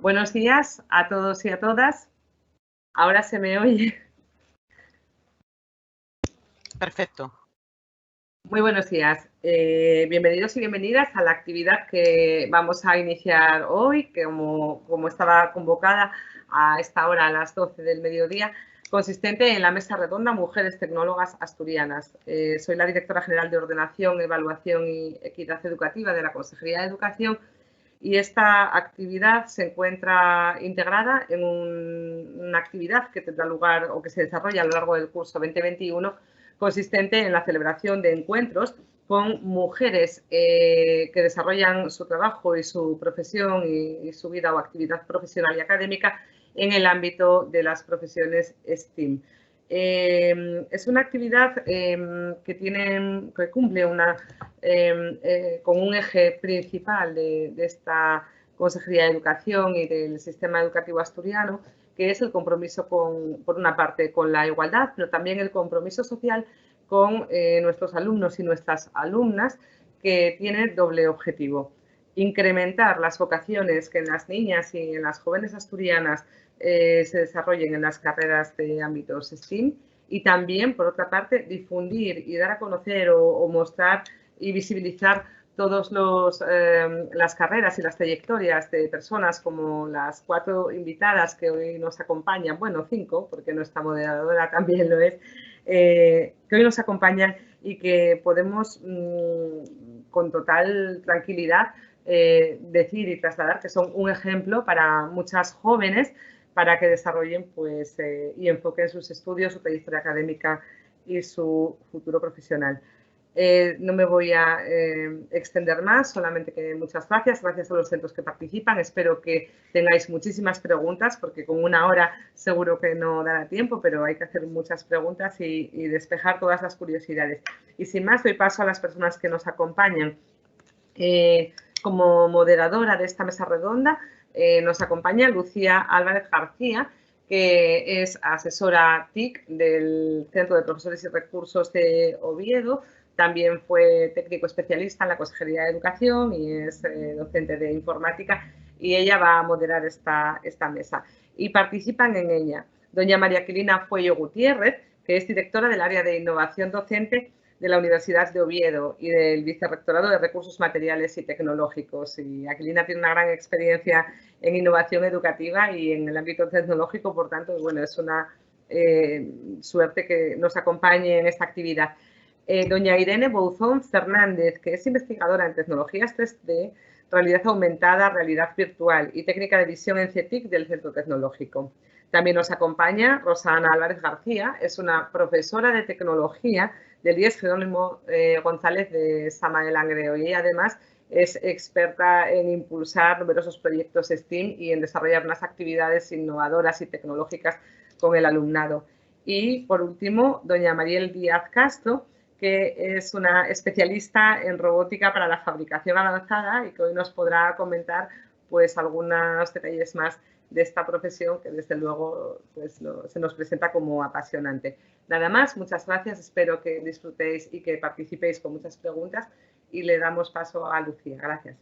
Buenos días a todos y a todas. ¿Ahora se me oye? Perfecto. Muy buenos días. Bienvenidos y bienvenidas a la actividad que vamos a iniciar hoy, que como estaba convocada a esta hora, a las 12 del mediodía, consistente en la mesa redonda Mujeres Tecnólogas Asturianas. Soy la directora general de Ordenación, Evaluación y Equidad Educativa de la Consejería de Educación. Y esta actividad se encuentra integrada en una actividad que tendrá lugar o que se desarrolla a lo largo del curso 2021, consistente en la celebración de encuentros con mujeres que desarrollan su trabajo y su profesión y su vida o actividad profesional y académica en el ámbito de las profesiones STEAM. Es una actividad que cumple con un eje principal de esta Consejería de Educación y del sistema educativo asturiano, que es el compromiso, por una parte, con la igualdad, pero también el compromiso social con nuestros alumnos y nuestras alumnas, que tiene doble objetivo: incrementar las vocaciones que en las niñas y en las jóvenes asturianas se desarrollen en las carreras de ámbitos STEAM, y también, por otra parte, difundir y dar a conocer o mostrar y visibilizar todas las carreras y las trayectorias de personas como las 4 invitadas que hoy nos acompañan, bueno, 5, porque nuestra moderadora también lo es, que hoy nos acompañan y que podemos con total tranquilidad decir y trasladar que son un ejemplo para muchas jóvenes, para que desarrollen y enfoquen sus estudios, su trayectoria académica y su futuro profesional. No me voy a extender más, solamente que muchas gracias a los centros que participan. Espero que tengáis muchísimas preguntas, porque con una hora seguro que no dará tiempo, pero hay que hacer muchas preguntas y despejar todas las curiosidades. Y sin más, doy paso a las personas que nos acompañan. Como moderadora de esta mesa redonda nos acompaña Lucía Álvarez García, que es asesora TIC del Centro de Profesores y Recursos de Oviedo. También fue técnico especialista en la Consejería de Educación y es docente de informática, y ella va a moderar esta mesa. Y participan en ella doña María Aquilina Fuello Gutiérrez, que es directora del área de innovación docente de la Universidad de Oviedo y del Vicerrectorado de Recursos Materiales y Tecnológicos. Y Aquilina tiene una gran experiencia en innovación educativa y en el ámbito tecnológico, por tanto, bueno, es una suerte que nos acompañe en esta actividad. Doña Irene Bouzón Fernández, que es investigadora en tecnologías 3D, realidad aumentada, realidad virtual y técnica de visión en CETIC del Centro Tecnológico. También nos acompaña Rosana Álvarez García, es una profesora de tecnología del IES Jerónimo González de Samael Langreo, y ella además es experta en impulsar numerosos proyectos STEAM y en desarrollar unas actividades innovadoras y tecnológicas con el alumnado. Y por último, doña Mariel Díaz Castro, que es una especialista en robótica para la fabricación avanzada y que hoy nos podrá comentar algunos detalles más de esta profesión, que desde luego se nos presenta como apasionante. Nada más, muchas gracias, espero que disfrutéis y que participéis con muchas preguntas, y le damos paso a Lucía. Gracias.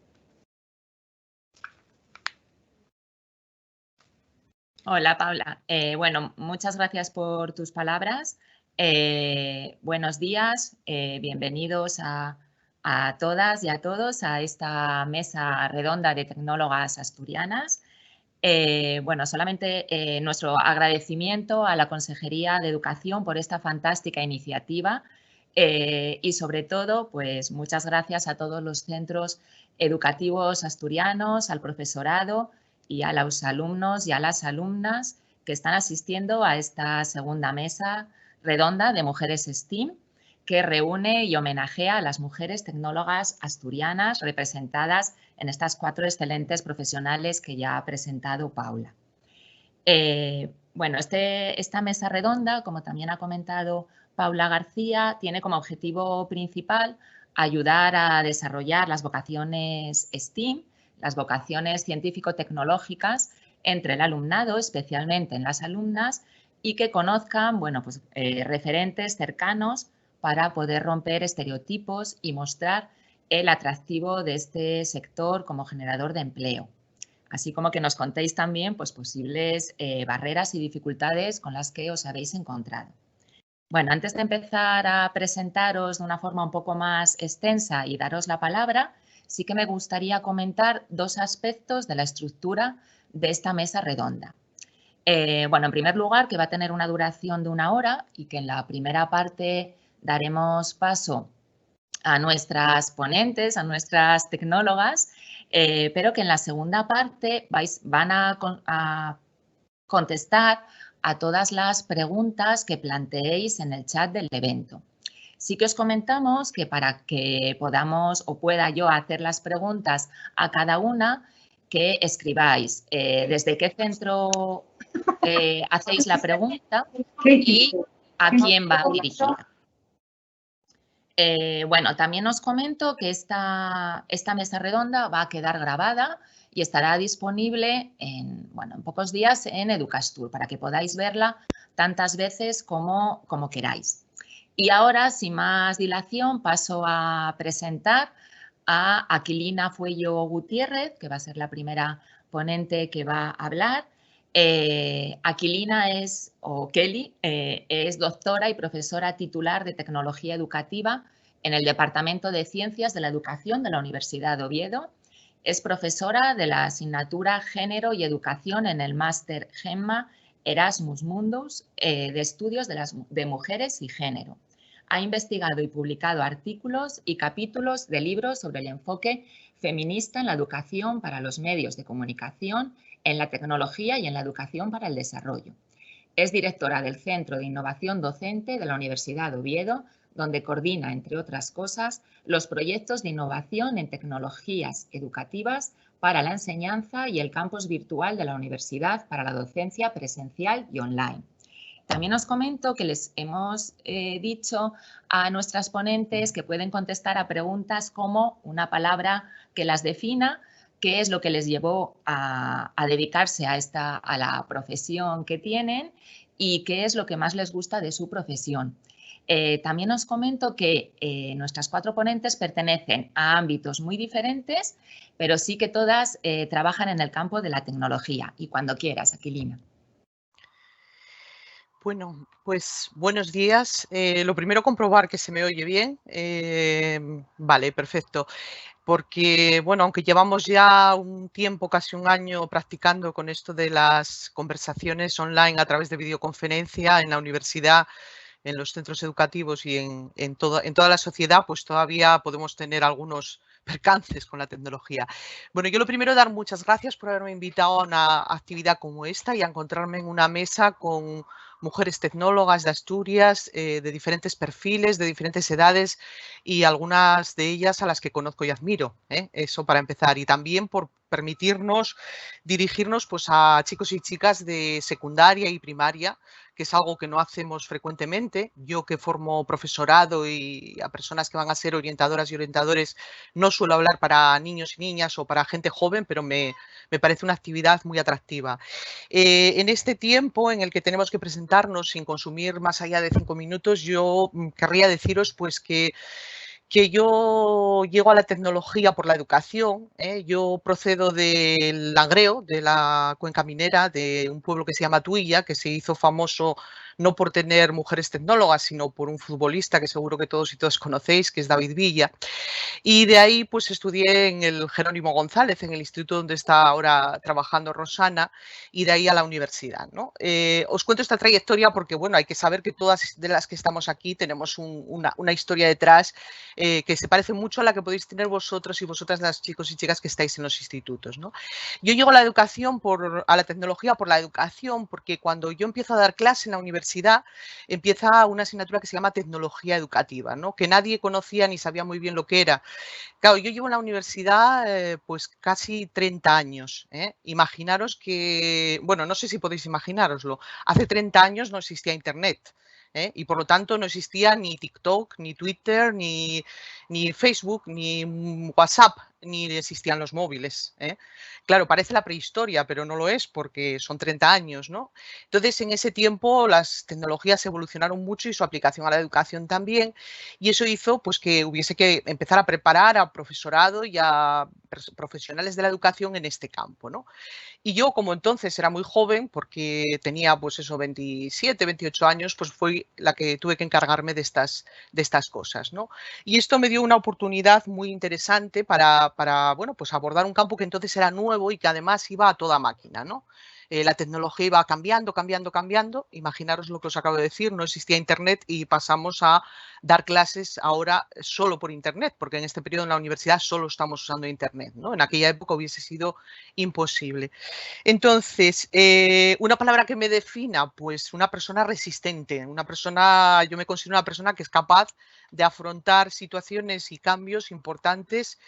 Hola, Paula. Bueno, muchas gracias por tus palabras. Buenos días, bienvenidos a todas y a todos a esta mesa redonda de tecnólogas asturianas. Bueno, solamente nuestro agradecimiento a la Consejería de Educación por esta fantástica iniciativa y sobre todo, pues muchas gracias a todos los centros educativos asturianos, al profesorado y a los alumnos y a las alumnas que están asistiendo a esta segunda mesa redonda de Mujeres STEAM, que reúne y homenajea a las mujeres tecnólogas asturianas representadas en estas 4 excelentes profesionales que ya ha presentado Paula. Bueno, esta mesa redonda, como también ha comentado Paula García, tiene como objetivo principal ayudar a desarrollar las vocaciones STEAM, las vocaciones científico-tecnológicas entre el alumnado, especialmente en las alumnas, y que conozcan referentes cercanos para poder romper estereotipos y mostrar el atractivo de este sector como generador de empleo. así como que nos contéis también pues, posibles barreras y dificultades con las que os habéis encontrado. Bueno, antes de empezar a presentaros de una forma un poco más extensa y daros la palabra, sí que me gustaría comentar dos aspectos de la estructura de esta mesa redonda. Bueno, en primer lugar, que va a tener una duración de 1 hora y que en la primera parte daremos paso a nuestras ponentes, a nuestras tecnólogas, pero que en la segunda parte van a contestar a todas las preguntas que planteéis en el chat del evento. Sí que os comentamos que para que podamos o pueda yo hacer las preguntas a cada una, que escribáis desde qué centro hacéis la pregunta y a quién va dirigida. Bueno, también os comento que esta mesa redonda va a quedar grabada y estará disponible en pocos días en Educastur para que podáis verla tantas veces como queráis. Y ahora, sin más dilación, paso a presentar a Aquilina Fuello Gutiérrez, que va a ser la primera ponente que va a hablar. Aquilina Kelly es doctora y profesora titular de Tecnología Educativa en el Departamento de Ciencias de la Educación de la Universidad de Oviedo. Es profesora de la asignatura Género y Educación en el máster GEMMA Erasmus Mundus de Estudios de Mujeres y Género. Ha investigado y publicado artículos y capítulos de libros sobre el enfoque feminista en la educación para los medios de comunicación, en la tecnología y en la educación para el desarrollo. Es directora del Centro de Innovación Docente de la Universidad de Oviedo, donde coordina, entre otras cosas, los proyectos de innovación en tecnologías educativas para la enseñanza y el campus virtual de la universidad para la docencia presencial y online. También os comento que les hemos dicho a nuestras ponentes que pueden contestar a preguntas como una palabra que las defina, qué es lo que les llevó a dedicarse a la profesión que tienen y qué es lo que más les gusta de su profesión. También os comento que nuestras 4 ponentes pertenecen a ámbitos muy diferentes, pero sí que todas trabajan en el campo de la tecnología. Y cuando quieras, Aquilina. Bueno, pues buenos días. Lo primero, comprobar que se me oye bien. Vale, perfecto. Porque, bueno, aunque llevamos ya un tiempo, casi un año, practicando con esto de las conversaciones online a través de videoconferencia en la universidad, en los centros educativos y en toda la sociedad, pues todavía podemos tener algunos percances con la tecnología. Bueno, yo lo primero, dar muchas gracias por haberme invitado a una actividad como esta y a encontrarme en una mesa con mujeres tecnólogas de Asturias, de diferentes perfiles, de diferentes edades y algunas de ellas a las que conozco y admiro. Eso para empezar. Y también por permitirnos dirigirnos pues, a chicos y chicas de secundaria y primaria, que es algo que no hacemos frecuentemente. Yo, que formo profesorado y a personas que van a ser orientadoras y orientadores, no suelo hablar para niños y niñas o para gente joven, pero me parece una actividad muy atractiva. En este tiempo en el que tenemos que presentarnos sin consumir más allá de 5 minutos, yo querría deciros pues que yo llego a la tecnología por la educación. Yo procedo del Langreo, de la Cuenca Minera, de un pueblo que se llama Tuilla, que se hizo famoso no por tener mujeres tecnólogas, sino por un futbolista que seguro que todos y todas conocéis, que es David Villa. Y de ahí pues estudié en el Jerónimo González, en el instituto donde está ahora trabajando Rosana, y de ahí a la universidad, ¿no? Os cuento esta trayectoria porque, bueno, hay que saber que todas de las que estamos aquí tenemos una historia detrás que se parece mucho a la que podéis tener vosotros y vosotras, las chicos y chicas que estáis en los institutos, ¿no? Yo llego a la educación, a la tecnología por la educación, porque cuando yo empiezo a dar clase en la universidad, empieza una asignatura que se llama Tecnología Educativa, ¿no? Que nadie conocía ni sabía muy bien lo que era. Claro, yo llevo en la universidad pues casi 30 años. Imaginaros que, bueno, no sé si podéis imaginároslo, hace 30 años no existía Internet. Y por lo tanto no existía ni TikTok, ni Twitter, ni Facebook, ni WhatsApp. ni existían los móviles, ¿eh? Claro, parece la prehistoria, pero no lo es porque son 30 años, ¿no? Entonces, en ese tiempo las tecnologías evolucionaron mucho y su aplicación a la educación también, y eso hizo pues, que hubiese que empezar a preparar a profesorado y a profesionales de la educación en este campo, ¿no? Y yo, como entonces era muy joven, porque tenía pues eso, 27, 28 años, pues fui la que tuve que encargarme de estas cosas, ¿no? Y esto me dio una oportunidad muy interesante para bueno, pues abordar un campo que entonces era nuevo y que además iba a toda máquina, ¿no? La tecnología iba cambiando, cambiando, cambiando. Imaginaros lo que os acabo de decir, no existía Internet y pasamos a dar clases ahora solo por Internet, porque en este periodo en la universidad solo estamos usando Internet, ¿no? En aquella época hubiese sido imposible. Entonces, una palabra que me defina, pues una persona resistente, una persona, yo me considero una persona que es capaz de afrontar situaciones y cambios importantes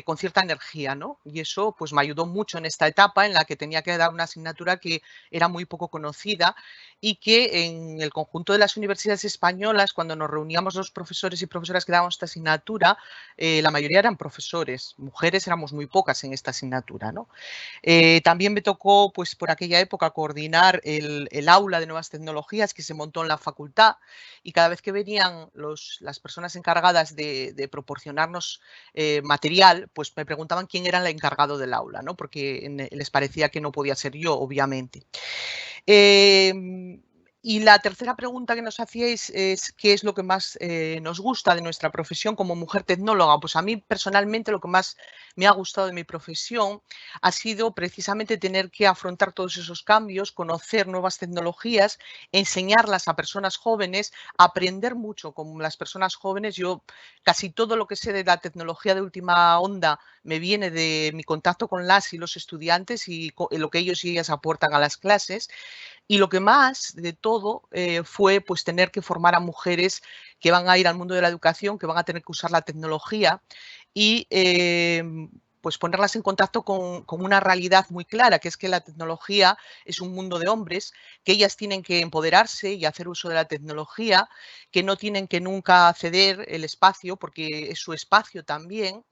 con cierta energía, ¿no? Y eso pues me ayudó mucho en esta etapa en la que tenía que dar una asignatura que era muy poco conocida y que en el conjunto de las universidades españolas, cuando nos reuníamos los profesores y profesoras que dábamos esta asignatura, la mayoría eran profesores, mujeres éramos muy pocas en esta asignatura, ¿no? También me tocó, pues por aquella época, coordinar el aula de nuevas tecnologías que se montó en la facultad y cada vez que venían las personas encargadas de proporcionarnos material, pues me preguntaban quién era el encargado del aula, ¿no? Porque les parecía que no podía ser yo, obviamente. Y la tercera pregunta que nos hacíais es ¿qué es lo que más nos gusta de nuestra profesión como mujer tecnóloga? Pues a mí personalmente lo que más me ha gustado de mi profesión ha sido precisamente tener que afrontar todos esos cambios, conocer nuevas tecnologías, enseñarlas a personas jóvenes, aprender mucho con las personas jóvenes. Yo casi todo lo que sé de la tecnología de última onda me viene de mi contacto con las y los estudiantes y lo que ellos y ellas aportan a las clases. Y lo que más de todo fue pues tener que formar a mujeres que van a ir al mundo de la educación, que van a tener que usar la tecnología y pues ponerlas en contacto con una realidad muy clara, que es que la tecnología es un mundo de hombres, que ellas tienen que empoderarse y hacer uso de la tecnología, que no tienen que nunca ceder el espacio porque es su espacio también,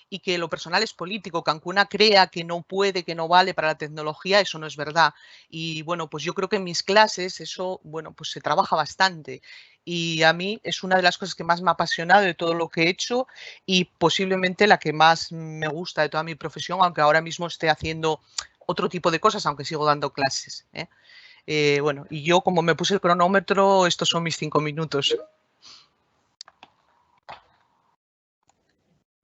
y que lo personal es político, que aunque una crea que no puede, que no vale para la tecnología, eso no es verdad. Y bueno, pues yo creo que en mis clases eso, bueno, pues se trabaja bastante. Y a mí es una de las cosas que más me ha apasionado de todo lo que he hecho y posiblemente la que más me gusta de toda mi profesión, aunque ahora mismo esté haciendo otro tipo de cosas, aunque sigo dando clases. Bueno, y yo como me puse el cronómetro, estos son mis 5 minutos.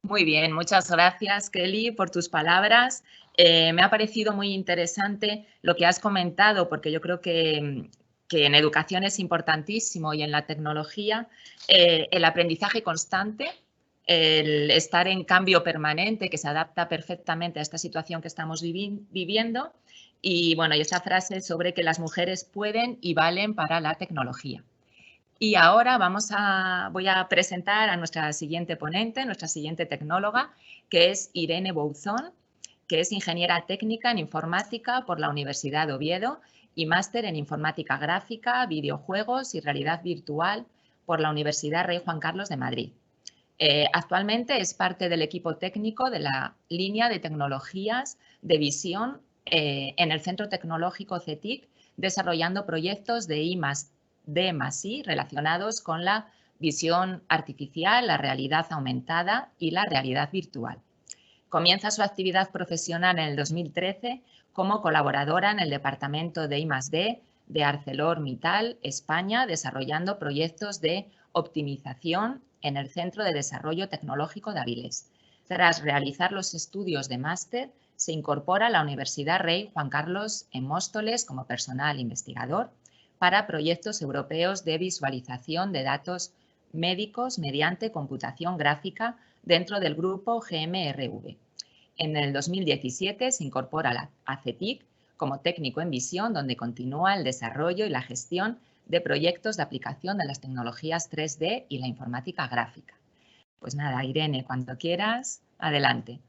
Muy bien, muchas gracias, Kelly, por tus palabras. Me ha parecido muy interesante lo que has comentado, porque yo creo que en educación es importantísimo y en la tecnología el aprendizaje constante, el estar en cambio permanente, que se adapta perfectamente a esta situación que estamos viviendo. Y bueno, y esa frase sobre que las mujeres pueden y valen para la tecnología. Y ahora voy a presentar a nuestra siguiente ponente, nuestra siguiente tecnóloga, que es Irene Bouzón, que es ingeniera técnica en informática por la Universidad de Oviedo y máster en informática gráfica, videojuegos y realidad virtual por la Universidad Rey Juan Carlos de Madrid. Actualmente es parte del equipo técnico de la línea de tecnologías de visión en el Centro Tecnológico CETIC, desarrollando proyectos de I+D+I relacionados con la visión artificial, la realidad aumentada y la realidad virtual. Comienza su actividad profesional en el 2013 como colaboradora en el Departamento de I+D de ArcelorMittal España, desarrollando proyectos de optimización en el Centro de Desarrollo Tecnológico de Avilés. Tras realizar los estudios de máster, se incorpora a la Universidad Rey Juan Carlos en Móstoles como personal investigador para proyectos europeos de visualización de datos médicos mediante computación gráfica dentro del grupo GMRV. En el 2017 se incorpora a CETIC como técnico en visión, donde continúa el desarrollo y la gestión de proyectos de aplicación de las tecnologías 3D y la informática gráfica. Pues nada, Irene, cuando quieras, adelante.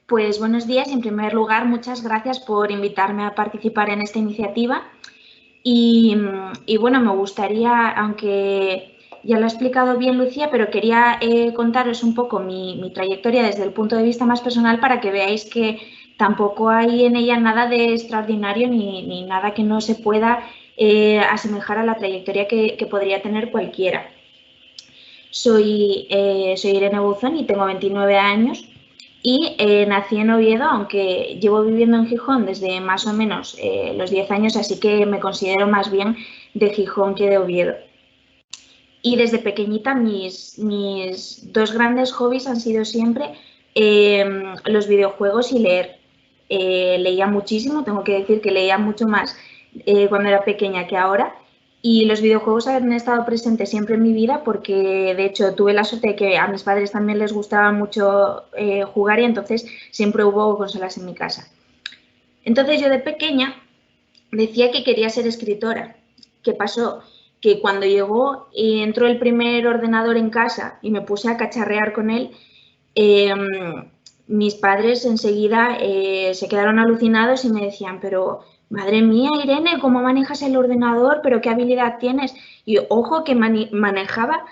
Pues buenos días. En primer lugar, muchas gracias por invitarme a participar en esta iniciativa. Y bueno, me gustaría, aunque ya lo ha explicado bien Lucía, pero quería contaros un poco mi trayectoria desde el punto de vista más personal para que veáis que tampoco hay en ella nada de extraordinario ni nada que no se pueda asemejar a la trayectoria que podría tener cualquiera. Soy Irene Buzón y tengo 29 años y nací en Oviedo, aunque llevo viviendo en Gijón desde más o menos los 10 años, así que me considero más bien de Gijón que de Oviedo. Y desde pequeñita mis dos grandes hobbies han sido siempre los videojuegos y leer. Leía muchísimo, tengo que decir que leía mucho más cuando era pequeña que ahora. Y los videojuegos han estado presentes siempre en mi vida porque, de hecho, tuve la suerte de que a mis padres también les gustaba mucho jugar y entonces siempre hubo consolas en mi casa. Entonces yo de pequeña decía que quería ser escritora. ¿Qué pasó? Que cuando llegó y entró el primer ordenador en casa y me puse a cacharrear con él, mis padres enseguida se quedaron alucinados y me decían, pero madre mía, Irene, ¿cómo manejas el ordenador? ¿Pero qué habilidad tienes? Y ojo que manejaba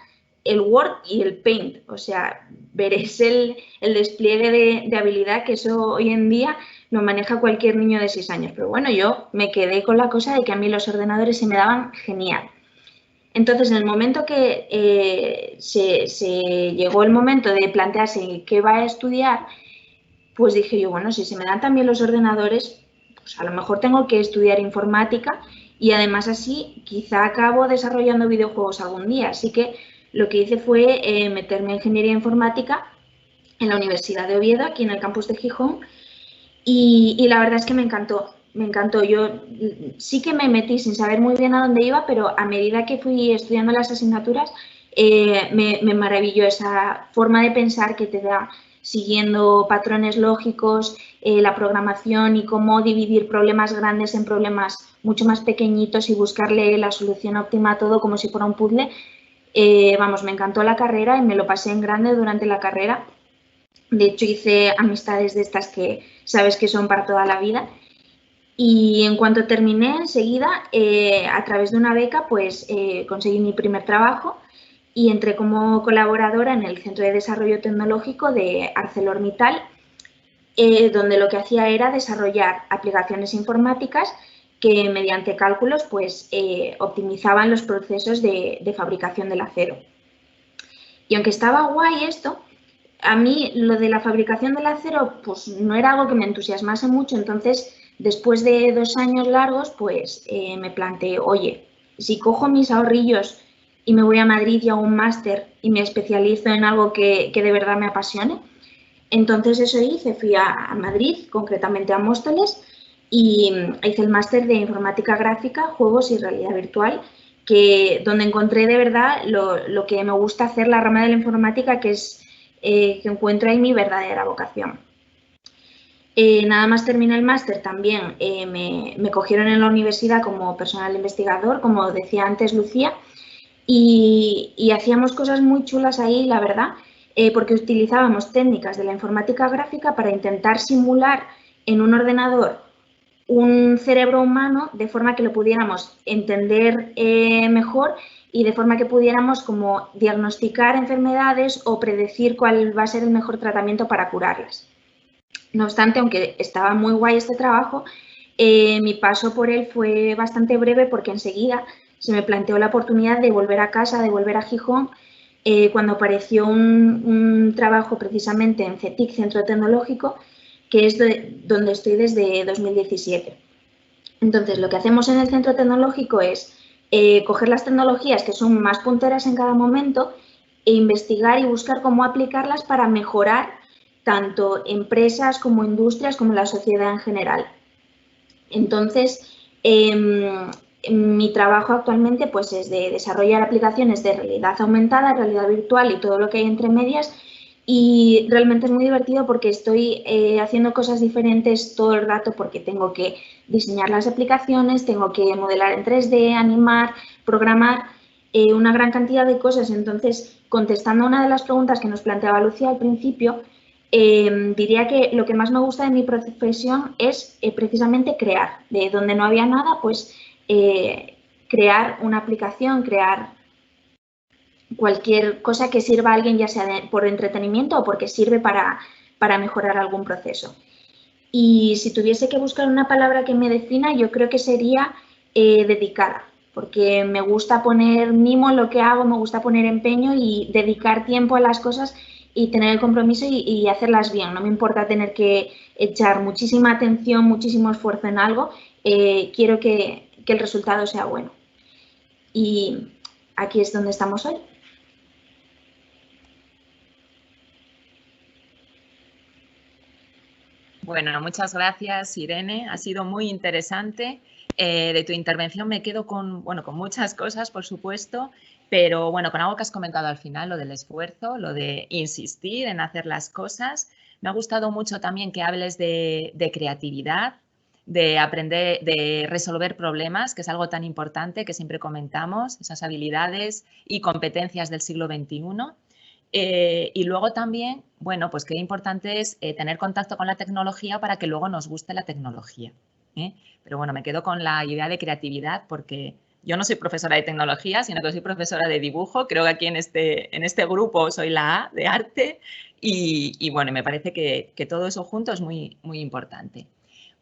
el Word y el Paint, o sea, veréis el despliegue de habilidad que eso hoy en día lo maneja cualquier niño de 6 años. Pero bueno, yo me quedé con la cosa de que a mí los ordenadores se me daban genial. Entonces, en el momento que se llegó el momento de plantearse qué va a estudiar, pues dije yo, bueno, si se me dan también los ordenadores, pues a lo mejor tengo que estudiar informática y además así quizá acabo desarrollando videojuegos algún día. Así que lo que hice fue meterme en ingeniería informática en la Universidad de Oviedo, aquí en el campus de Gijón, y la verdad es que me encantó. Me encantó. Yo sí que me metí sin saber muy bien a dónde iba, pero a medida que fui estudiando las asignaturas, me maravilló esa forma de pensar que te da siguiendo patrones lógicos, la programación y cómo dividir problemas grandes en problemas mucho más pequeñitos y buscarle la solución óptima a todo como si fuera un puzzle. Vamos, me encantó la carrera y me lo pasé en grande durante la carrera. De hecho, hice amistades de estas que sabes que son para toda la vida. Y en cuanto terminé, enseguida, a través de una beca, pues conseguí mi primer trabajo y entré como colaboradora en el Centro de Desarrollo Tecnológico de ArcelorMittal, donde lo que hacía era desarrollar aplicaciones informáticas que mediante cálculos pues, optimizaban los procesos de fabricación del acero. Y aunque estaba guay esto, a mí lo de la fabricación del acero pues, no era algo que me entusiasmase mucho, entonces después de 2 años largos pues me planteé, oye, si cojo mis ahorrillos y me voy a Madrid y hago un máster y me especializo en algo que de verdad me apasione, entonces eso hice, fui a Madrid, concretamente a Móstoles, y hice el máster de informática gráfica, juegos y realidad virtual, donde encontré de verdad lo que me gusta hacer, la rama de la informática, que es que encuentro ahí mi verdadera vocación. Nada más terminé el máster también me cogieron en la universidad como personal investigador, como decía antes Lucía, y hacíamos cosas muy chulas ahí, la verdad, porque utilizábamos técnicas de la informática gráfica para intentar simular en un ordenador un cerebro humano de forma que lo pudiéramos entender mejor y de forma que pudiéramos como diagnosticar enfermedades o predecir cuál va a ser el mejor tratamiento para curarlas. No obstante, aunque estaba muy guay este trabajo, mi paso por él fue bastante breve porque enseguida se me planteó la oportunidad de volver a casa, de volver a Gijón, cuando apareció un trabajo precisamente en CETIC, Centro Tecnológico, que es donde estoy desde 2017. Entonces, lo que hacemos en el Centro Tecnológico es coger las tecnologías que son más punteras en cada momento e investigar y buscar cómo aplicarlas para mejorar tanto empresas como industrias como la sociedad en general. Entonces, mi trabajo actualmente pues, es de desarrollar aplicaciones de realidad aumentada, realidad virtual y todo lo que hay entre medias, y realmente es muy divertido porque estoy haciendo cosas diferentes todo el rato porque tengo que diseñar las aplicaciones, tengo que modelar en 3D, animar, programar, una gran cantidad de cosas. Entonces, contestando a una de las preguntas que nos planteaba Lucía al principio, diría que lo que más me gusta de mi profesión es precisamente crear. De donde no había nada, pues crear una aplicación, crear cualquier cosa que sirva a alguien, ya sea por entretenimiento o porque sirve para mejorar algún proceso. Y si tuviese que buscar una palabra que me defina, yo creo que sería dedicada, porque me gusta poner mimo en lo que hago, me gusta poner empeño y dedicar tiempo a las cosas y tener el compromiso y hacerlas bien. No me importa tener que echar muchísima atención, muchísimo esfuerzo en algo, quiero que el resultado sea bueno. Y aquí es donde estamos hoy. Bueno, muchas gracias, Irene. Ha sido muy interesante. De tu intervención me quedo con muchas cosas, por supuesto, pero bueno, con algo que has comentado al final, lo del esfuerzo, lo de insistir en hacer las cosas. Me ha gustado mucho también que hables de creatividad, de aprender, de resolver problemas, que es algo tan importante que siempre comentamos, esas habilidades y competencias del siglo XXI. Y luego también, bueno, pues qué importante es tener contacto con la tecnología para que luego nos guste la tecnología. Pero bueno, me quedo con la idea de creatividad porque yo no soy profesora de tecnología, sino que soy profesora de dibujo. Creo que aquí en este grupo soy la A de arte y bueno, me parece que todo eso junto es muy, muy importante.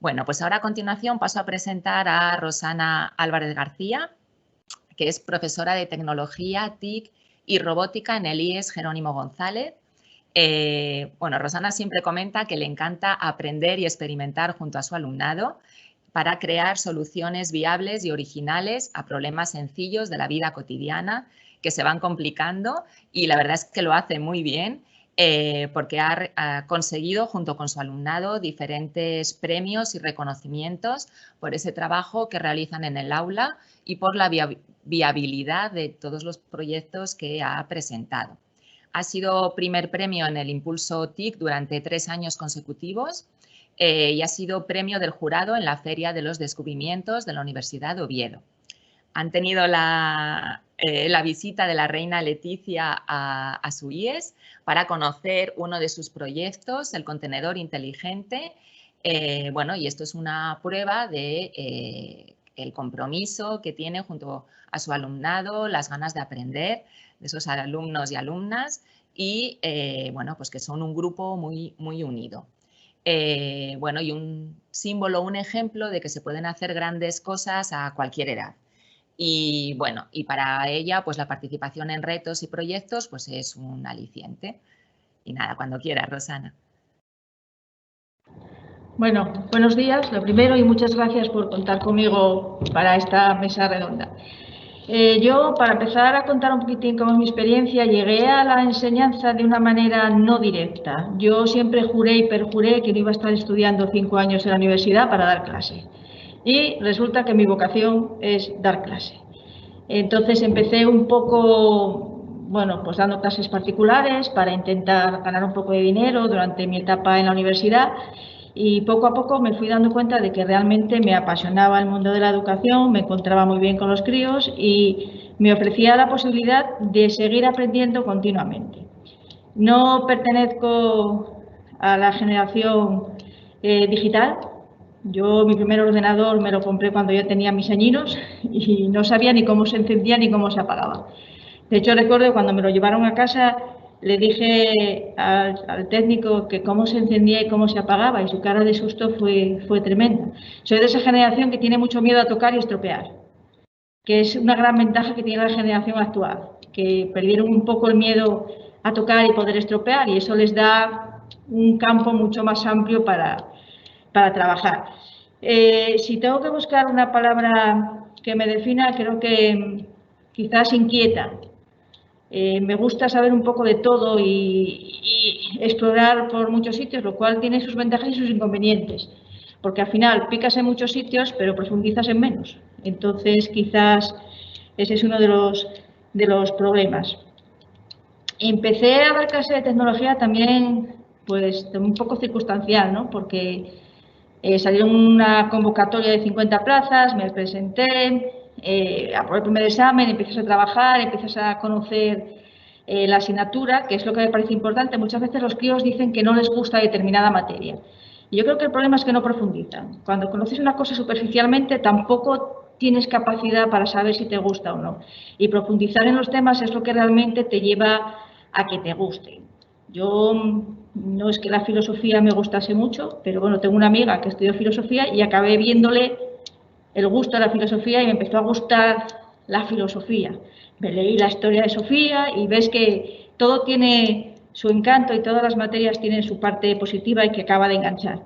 Bueno, pues ahora a continuación paso a presentar a Rosana Álvarez García, que es profesora de tecnología, TIC y robótica en el IES Jerónimo González. Bueno, Rosana siempre comenta que le encanta aprender y experimentar junto a su alumnado para crear soluciones viables y originales a problemas sencillos de la vida cotidiana que se van complicando y la verdad es que lo hace muy bien porque ha conseguido junto con su alumnado diferentes premios y reconocimientos por ese trabajo que realizan en el aula y por la viabilidad de todos los proyectos que ha presentado. Ha sido primer premio en el Impulso TIC durante 3 años consecutivos y ha sido premio del jurado en la Feria de los Descubrimientos de la Universidad de Oviedo. Han tenido la visita de la reina Leticia a su IES para conocer uno de sus proyectos, el contenedor inteligente. Bueno, y esto es una prueba de el compromiso que tiene junto a su alumnado, las ganas de aprender de esos alumnos y alumnas y bueno, pues que son un grupo muy, muy unido. Bueno, y un símbolo, un ejemplo de que se pueden hacer grandes cosas a cualquier edad. Y bueno, y para ella, pues la participación en retos y proyectos, pues es un aliciente. Y nada, cuando quieras, Rosana. Bueno, buenos días, lo primero, y muchas gracias por contar conmigo para esta mesa redonda. Yo, para empezar a contar un poquitín cómo es mi experiencia, llegué a la enseñanza de una manera no directa. Yo siempre juré y perjuré que no iba a estar estudiando 5 años en la universidad para dar clase. Y resulta que mi vocación es dar clase. Entonces empecé un poco, bueno, pues dando clases particulares para intentar ganar un poco de dinero durante mi etapa en la universidad. Y poco a poco me fui dando cuenta de que realmente me apasionaba el mundo de la educación, me encontraba muy bien con los críos y me ofrecía la posibilidad de seguir aprendiendo continuamente. No pertenezco a la generación digital. Yo mi primer ordenador me lo compré cuando yo tenía mis añinos y no sabía ni cómo se encendía ni cómo se apagaba. De hecho, recuerdo cuando me lo llevaron a casa, le dije al técnico que cómo se encendía y cómo se apagaba y su cara de susto fue tremenda. Soy de esa generación que tiene mucho miedo a tocar y estropear, que es una gran ventaja que tiene la generación actual, que perdieron un poco el miedo a tocar y poder estropear y eso les da un campo mucho más amplio para trabajar. Si tengo que buscar una palabra que me defina, creo que quizás inquieta. Me gusta saber un poco de todo y explorar por muchos sitios, lo cual tiene sus ventajas y sus inconvenientes, porque al final picas en muchos sitios, pero profundizas en menos. Entonces, quizás ese es uno de los problemas. Empecé a dar clase de tecnología también, pues, un poco circunstancial, ¿no? Porque salió una convocatoria de 50 plazas, me presenté, aprobé el primer examen, empiezas a trabajar, empiezas a conocer la asignatura, que es lo que me parece importante. Muchas veces los críos dicen que no les gusta determinada materia. Y yo creo que el problema es que no profundizan. Cuando conoces una cosa superficialmente, tampoco tienes capacidad para saber si te gusta o no. Y profundizar en los temas es lo que realmente te lleva a que te guste. Yo no es que la filosofía me gustase mucho, pero bueno, tengo una amiga que estudió filosofía y acabé viéndole el gusto de la filosofía y me empezó a gustar la filosofía. Me leí la historia de Sofía y ves que todo tiene su encanto y todas las materias tienen su parte positiva y que acaba de enganchar.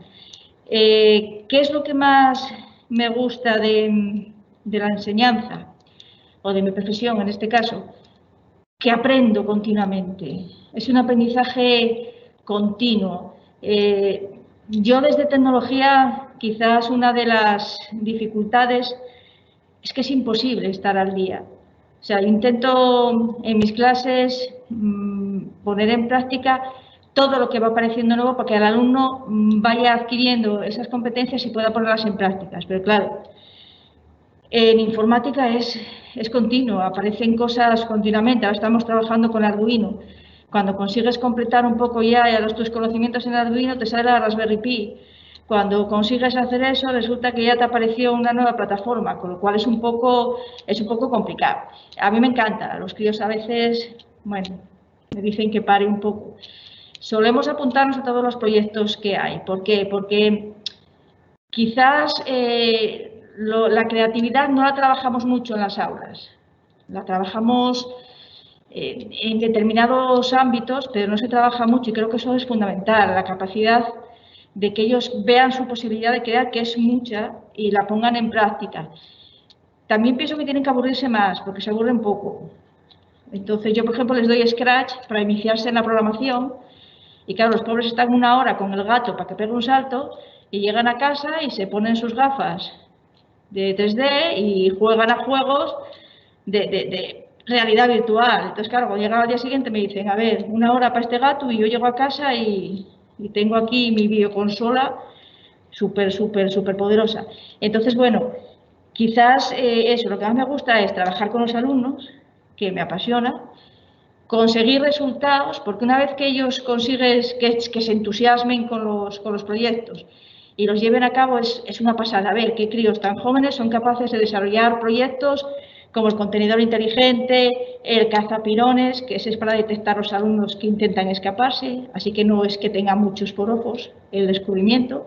¿Qué es lo que más me gusta de la enseñanza o de mi profesión en este caso? Que aprendo continuamente. Es un aprendizaje continuo. Yo desde tecnología, quizás una de las dificultades es que es imposible estar al día. O sea, intento en mis clases poner en práctica todo lo que va apareciendo nuevo para que el alumno vaya adquiriendo esas competencias y pueda ponerlas en prácticas. Pero claro, en informática es continuo, aparecen cosas continuamente. Ahora estamos trabajando con Arduino. Cuando consigues completar un poco ya tus conocimientos en Arduino, te sale la Raspberry Pi. Cuando consigues hacer eso, resulta que ya te apareció una nueva plataforma, con lo cual es un poco complicado. A mí me encanta. Los críos a veces, bueno, me dicen que pare un poco. Solemos apuntarnos a todos los proyectos que hay. ¿Por qué? Porque quizás la creatividad no la trabajamos mucho en las aulas. La trabajamos en determinados ámbitos, pero no se trabaja mucho y creo que eso es fundamental, la capacidad de que ellos vean su posibilidad de crear, que es mucha, y la pongan en práctica. También pienso que tienen que aburrirse más, porque se aburren poco. Entonces yo, por ejemplo, les doy Scratch para iniciarse en la programación y claro, los pobres están 1 hora con el gato para que pegue un salto y llegan a casa y se ponen sus gafas de 3D y juegan a juegos de realidad virtual. Entonces, claro, cuando llegan al día siguiente me dicen, a ver, 1 hora para este gato y yo llego a casa y tengo aquí mi videoconsola súper poderosa. Entonces, bueno, quizás eso, lo que más me gusta es trabajar con los alumnos, que me apasiona, conseguir resultados, porque una vez que ellos consigues que se entusiasmen con los proyectos y los lleven a cabo, es una pasada. A ver qué críos tan jóvenes son capaces de desarrollar proyectos como el contenedor inteligente, el cazapirones, que ese es para detectar los alumnos que intentan escaparse, así que no es que tenga muchos forofos el descubrimiento,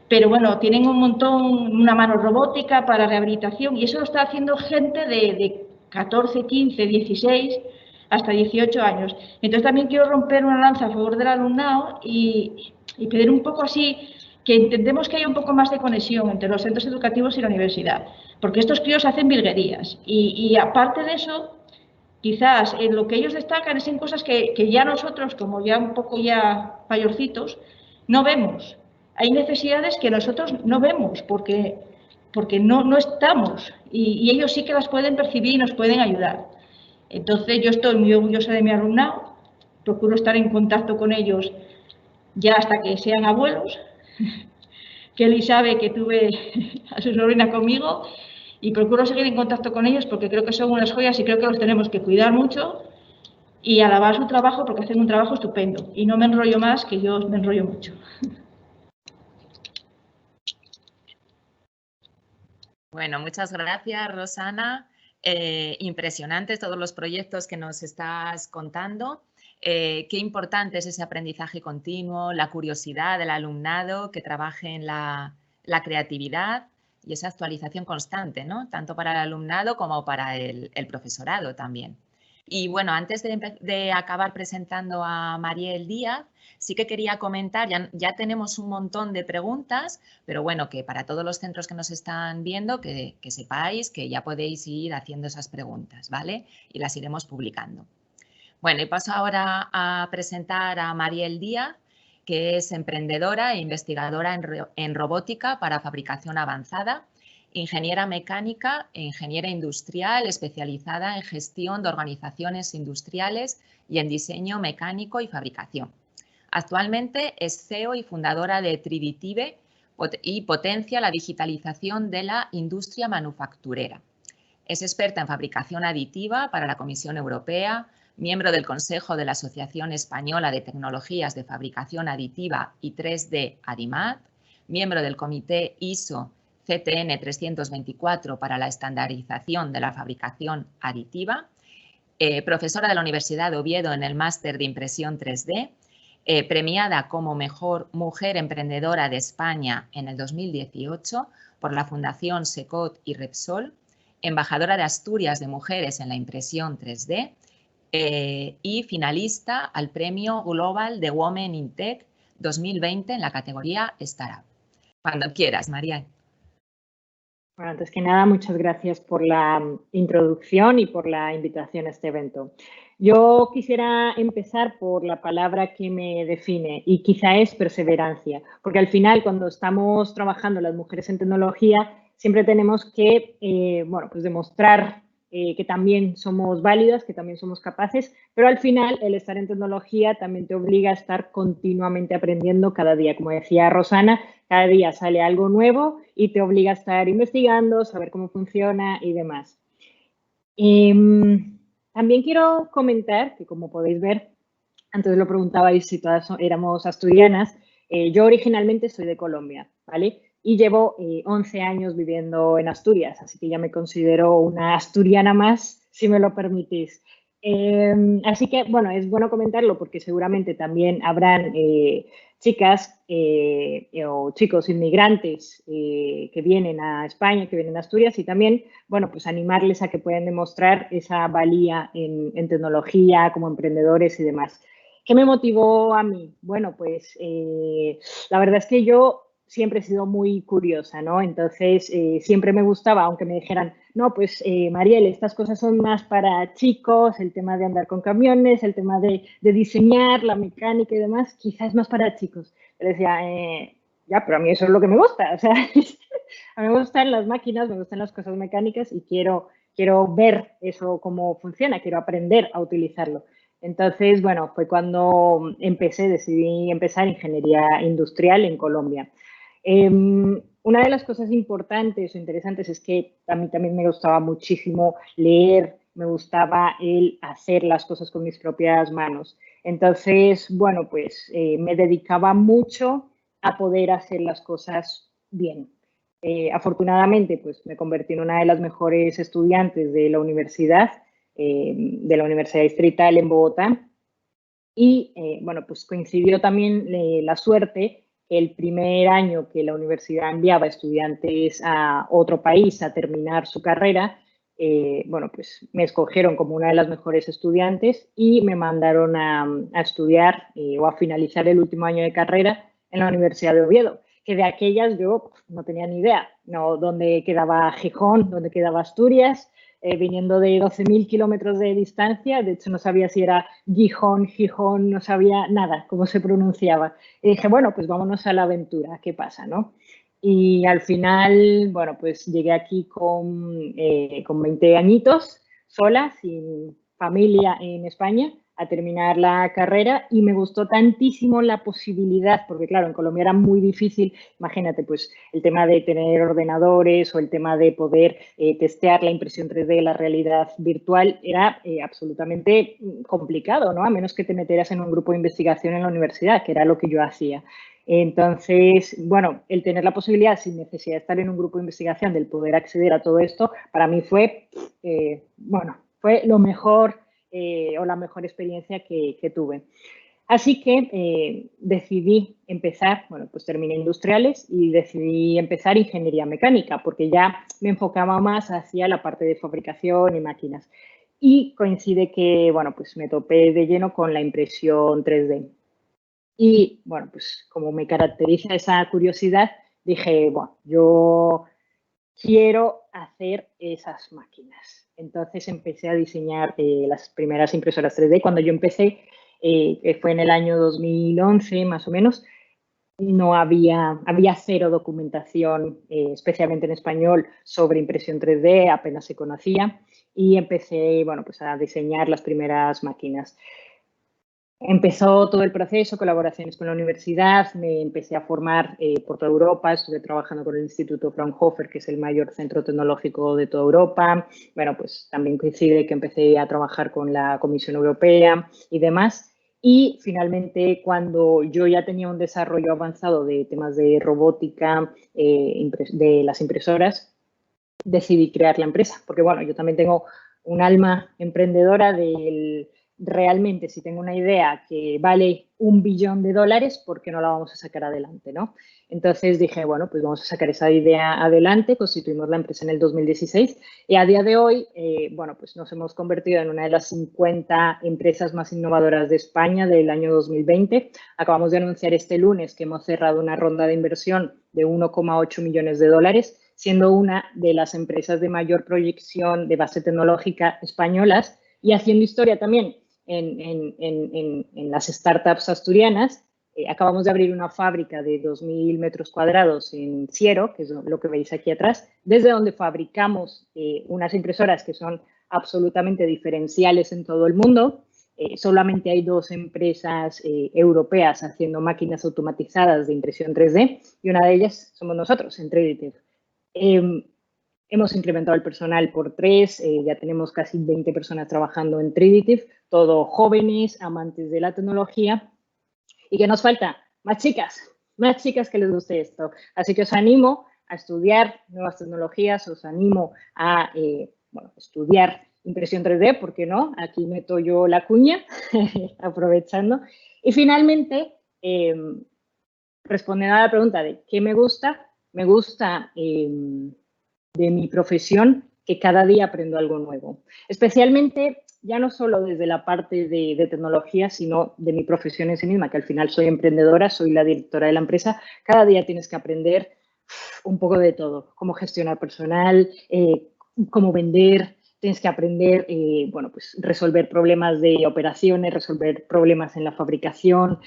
pero bueno, tienen un montón, una mano robótica para rehabilitación y eso lo está haciendo gente de 14, 15, 16 hasta 18 años. Entonces también quiero romper una lanza a favor del alumnado y pedir un poco así que entendemos que hay un poco más de conexión entre los centros educativos y la universidad, porque estos críos hacen virguerías y aparte de eso, quizás en lo que ellos destacan es en cosas que ya nosotros, como ya un poco ya mayorcitos, no vemos. Hay necesidades que nosotros no vemos porque no estamos y ellos sí que las pueden percibir y nos pueden ayudar. Entonces yo estoy muy orgullosa de mi alumnado, procuro estar en contacto con ellos ya hasta que sean abuelos. Kelly sabe que tuve a su sobrina conmigo y procuro seguir en contacto con ellos porque creo que son unas joyas y creo que los tenemos que cuidar mucho y alabar su trabajo porque hacen un trabajo estupendo. Y no me enrollo más, que yo me enrollo mucho. Bueno, muchas gracias, Rosana. Impresionantes todos los proyectos que nos estás contando. Qué importante es ese aprendizaje continuo, la curiosidad del alumnado que trabaje en la creatividad y esa actualización constante, ¿no? Tanto para el alumnado como para el profesorado también. Y bueno, antes de acabar presentando a Mariel Díaz, sí que quería comentar, ya tenemos un montón de preguntas, pero bueno, que para todos los centros que nos están viendo, que sepáis que ya podéis ir haciendo esas preguntas, ¿vale? Y las iremos publicando. Bueno, y paso ahora a presentar a Mariel Díaz, que es emprendedora e investigadora en robótica para fabricación avanzada, ingeniera mecánica e ingeniera industrial especializada en gestión de organizaciones industriales y en diseño mecánico y fabricación. Actualmente es CEO y fundadora de Triditive y potencia la digitalización de la industria manufacturera. Es experta en fabricación aditiva para la Comisión Europea, miembro del Consejo de la Asociación Española de Tecnologías de Fabricación Aditiva y 3D ADIMAT, miembro del Comité ISO CTN 324 para la estandarización de la fabricación aditiva, profesora de la Universidad de Oviedo en el máster de impresión 3D, premiada como mejor mujer emprendedora de España en el 2018 por la Fundación SECOT y Repsol, embajadora de Asturias de mujeres en la impresión 3D y finalista al premio Global de Women in Tech 2020 en la categoría Startup. Cuando quieras, María. Bueno, antes que nada, muchas gracias por la introducción y por la invitación a este evento. Yo quisiera empezar por la palabra que me define y quizá es perseverancia, porque al final cuando estamos trabajando las mujeres en tecnología siempre tenemos que pues demostrar que también somos válidas, que también somos capaces, pero al final el estar en tecnología también te obliga a estar continuamente aprendiendo cada día. Como decía Rosana, cada día sale algo nuevo y te obliga a estar investigando, saber cómo funciona y demás. También quiero comentar que, como podéis ver, antes lo preguntabais si todas éramos asturianas, yo originalmente soy de Colombia, ¿vale? Y llevo 11 años viviendo en Asturias, así que ya me considero una asturiana más, si me lo permitís. Así que, bueno, es bueno comentarlo porque seguramente también habrán chicas o chicos inmigrantes que vienen a España, que vienen a Asturias y también, bueno, pues animarles a que puedan demostrar esa valía en tecnología como emprendedores y demás. ¿Qué me motivó a mí? Bueno, pues la verdad es que yo siempre he sido muy curiosa, ¿no? Entonces, siempre me gustaba, aunque me dijeran, no, pues, Mariel, estas cosas son más para chicos, el tema de andar con camiones, el tema de diseñar, la mecánica y demás, quizás es más para chicos. Yo decía, ya, pero a mí eso es lo que me gusta, o sea, a mí me gustan las máquinas, me gustan las cosas mecánicas y quiero ver eso cómo funciona, quiero aprender a utilizarlo. Entonces, bueno, fue cuando decidí empezar ingeniería industrial en Colombia. Una de las cosas importantes o interesantes es que a mí también me gustaba muchísimo leer, me gustaba el hacer las cosas con mis propias manos. Entonces, bueno, pues me dedicaba mucho a poder hacer las cosas bien. Afortunadamente, pues me convertí en una de las mejores estudiantes de la universidad distrital en Bogotá. Y, bueno, pues coincidió también la suerte. El primer año que la universidad enviaba estudiantes a otro país a terminar su carrera, bueno, pues me escogieron como una de las mejores estudiantes y me mandaron a estudiar o a finalizar el último año de carrera en la Universidad de Oviedo, que de aquellas yo no tenía ni idea, no dónde quedaba Gijón, dónde quedaba Asturias, viniendo de 12.000 kilómetros de distancia. De hecho, no sabía si era Gijón, no sabía nada cómo se pronunciaba. Y dije, bueno, pues vámonos a la aventura, ¿qué pasa, no? Y al final, bueno, pues llegué aquí con 20 añitos, sola, sin familia en España, a terminar la carrera y me gustó tantísimo la posibilidad, porque claro, en Colombia era muy difícil, imagínate, pues el tema de tener ordenadores o el tema de poder testear la impresión 3D, la realidad virtual, era absolutamente complicado, ¿no? A menos que te metieras en un grupo de investigación en la universidad, que era lo que yo hacía. Entonces, bueno, el tener la posibilidad, sin necesidad de estar en un grupo de investigación, del poder acceder a todo esto, para mí fue, bueno, fue lo mejor o la mejor experiencia que tuve. Así que decidí empezar, bueno, pues terminé industriales y decidí empezar ingeniería mecánica porque ya me enfocaba más hacia la parte de fabricación y máquinas. Y coincide que, bueno, pues me topé de lleno con la impresión 3D. Y, bueno, pues como me caracteriza esa curiosidad, dije, bueno, yo quiero hacer esas máquinas. Entonces empecé a diseñar las primeras impresoras 3D. Cuando yo empecé, fue en el año 2011 más o menos, no había cero documentación, especialmente en español, sobre impresión 3D, apenas se conocía. Y empecé, bueno, pues a diseñar las primeras máquinas. Empezó todo el proceso, colaboraciones con la universidad, me empecé a formar por toda Europa, estuve trabajando con el Instituto Fraunhofer, que es el mayor centro tecnológico de toda Europa. Bueno, pues también coincide que empecé a trabajar con la Comisión Europea y demás. Y finalmente, cuando yo ya tenía un desarrollo avanzado de temas de robótica, de las impresoras, decidí crear la empresa. Porque bueno, yo también tengo un alma emprendedora realmente, si tengo una idea que vale $1 billón, ¿por qué no la vamos a sacar adelante, no? Entonces dije, bueno, pues vamos a sacar esa idea adelante, constituimos la empresa en el 2016 y a día de hoy, bueno, pues nos hemos convertido en una de las 50 empresas más innovadoras de España del año 2020. Acabamos de anunciar este lunes que hemos cerrado una ronda de inversión de $1,8 millones, siendo una de las empresas de mayor proyección de base tecnológica españolas y haciendo historia también en las startups asturianas. Acabamos de abrir una fábrica de 2.000 metros cuadrados en Siero, que es lo que veis aquí atrás, desde donde fabricamos unas impresoras que son absolutamente diferenciales en todo el mundo. Solamente hay 2 empresas europeas haciendo máquinas automatizadas de impresión 3D y una de ellas somos nosotros, en Traditive. Hemos incrementado el personal por 3, ya tenemos casi 20 personas trabajando en Traditive, todos jóvenes, amantes de la tecnología. ¿Y qué nos falta? Más chicas que les guste esto. Así que os animo a estudiar nuevas tecnologías, os animo a estudiar impresión 3D, ¿por qué no? Aquí meto yo la cuña, aprovechando. Y finalmente, respondiendo a la pregunta de ¿qué me gusta? Me gusta de mi profesión que cada día aprendo algo nuevo. Especialmente, ya no solo desde la parte de tecnología, sino de mi profesión en sí misma, que al final soy emprendedora, soy la directora de la empresa. Cada día tienes que aprender un poco de todo, cómo gestionar personal, cómo vender, tienes que aprender, bueno, pues resolver problemas de operaciones, resolver problemas en la fabricación,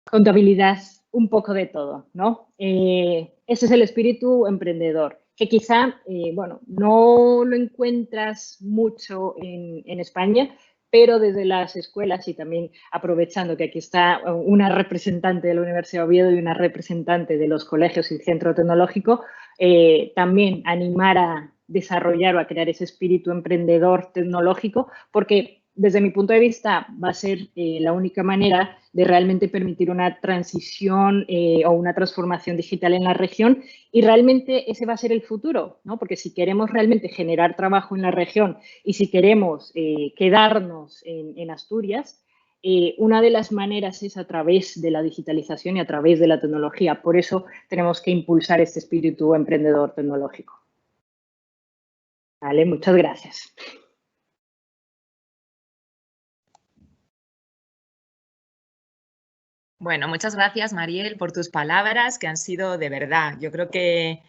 contabilidad, un poco de todo, ¿no? Ese es el espíritu emprendedor, que quizá, bueno, no lo encuentras mucho en España, pero desde las escuelas y también aprovechando que aquí está una representante de la Universidad de Oviedo y una representante de los colegios y el centro tecnológico, también animar a desarrollar o a crear ese espíritu emprendedor tecnológico, porque desde mi punto de vista va a ser la única manera de realmente permitir una transición o una transformación digital en la región y realmente ese va a ser el futuro, ¿no? Porque si queremos realmente generar trabajo en la región y si queremos quedarnos en Asturias, una de las maneras es a través de la digitalización y a través de la tecnología. Por eso tenemos que impulsar este espíritu emprendedor tecnológico. Vale, muchas gracias. Bueno, muchas gracias, Mariel, por tus palabras, que han sido de verdad, yo creo que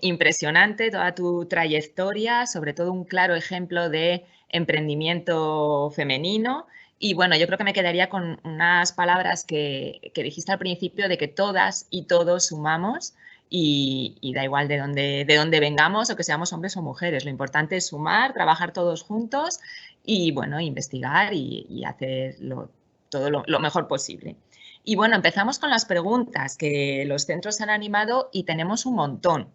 impresionante toda tu trayectoria, sobre todo un claro ejemplo de emprendimiento femenino. Y bueno, yo creo que me quedaría con unas palabras que dijiste al principio de que todas y todos sumamos y da igual de dónde vengamos o que seamos hombres o mujeres. Lo importante es sumar, trabajar todos juntos y bueno, investigar y hacerlo todo lo mejor posible. Y bueno, empezamos con las preguntas que los centros han animado y tenemos un montón,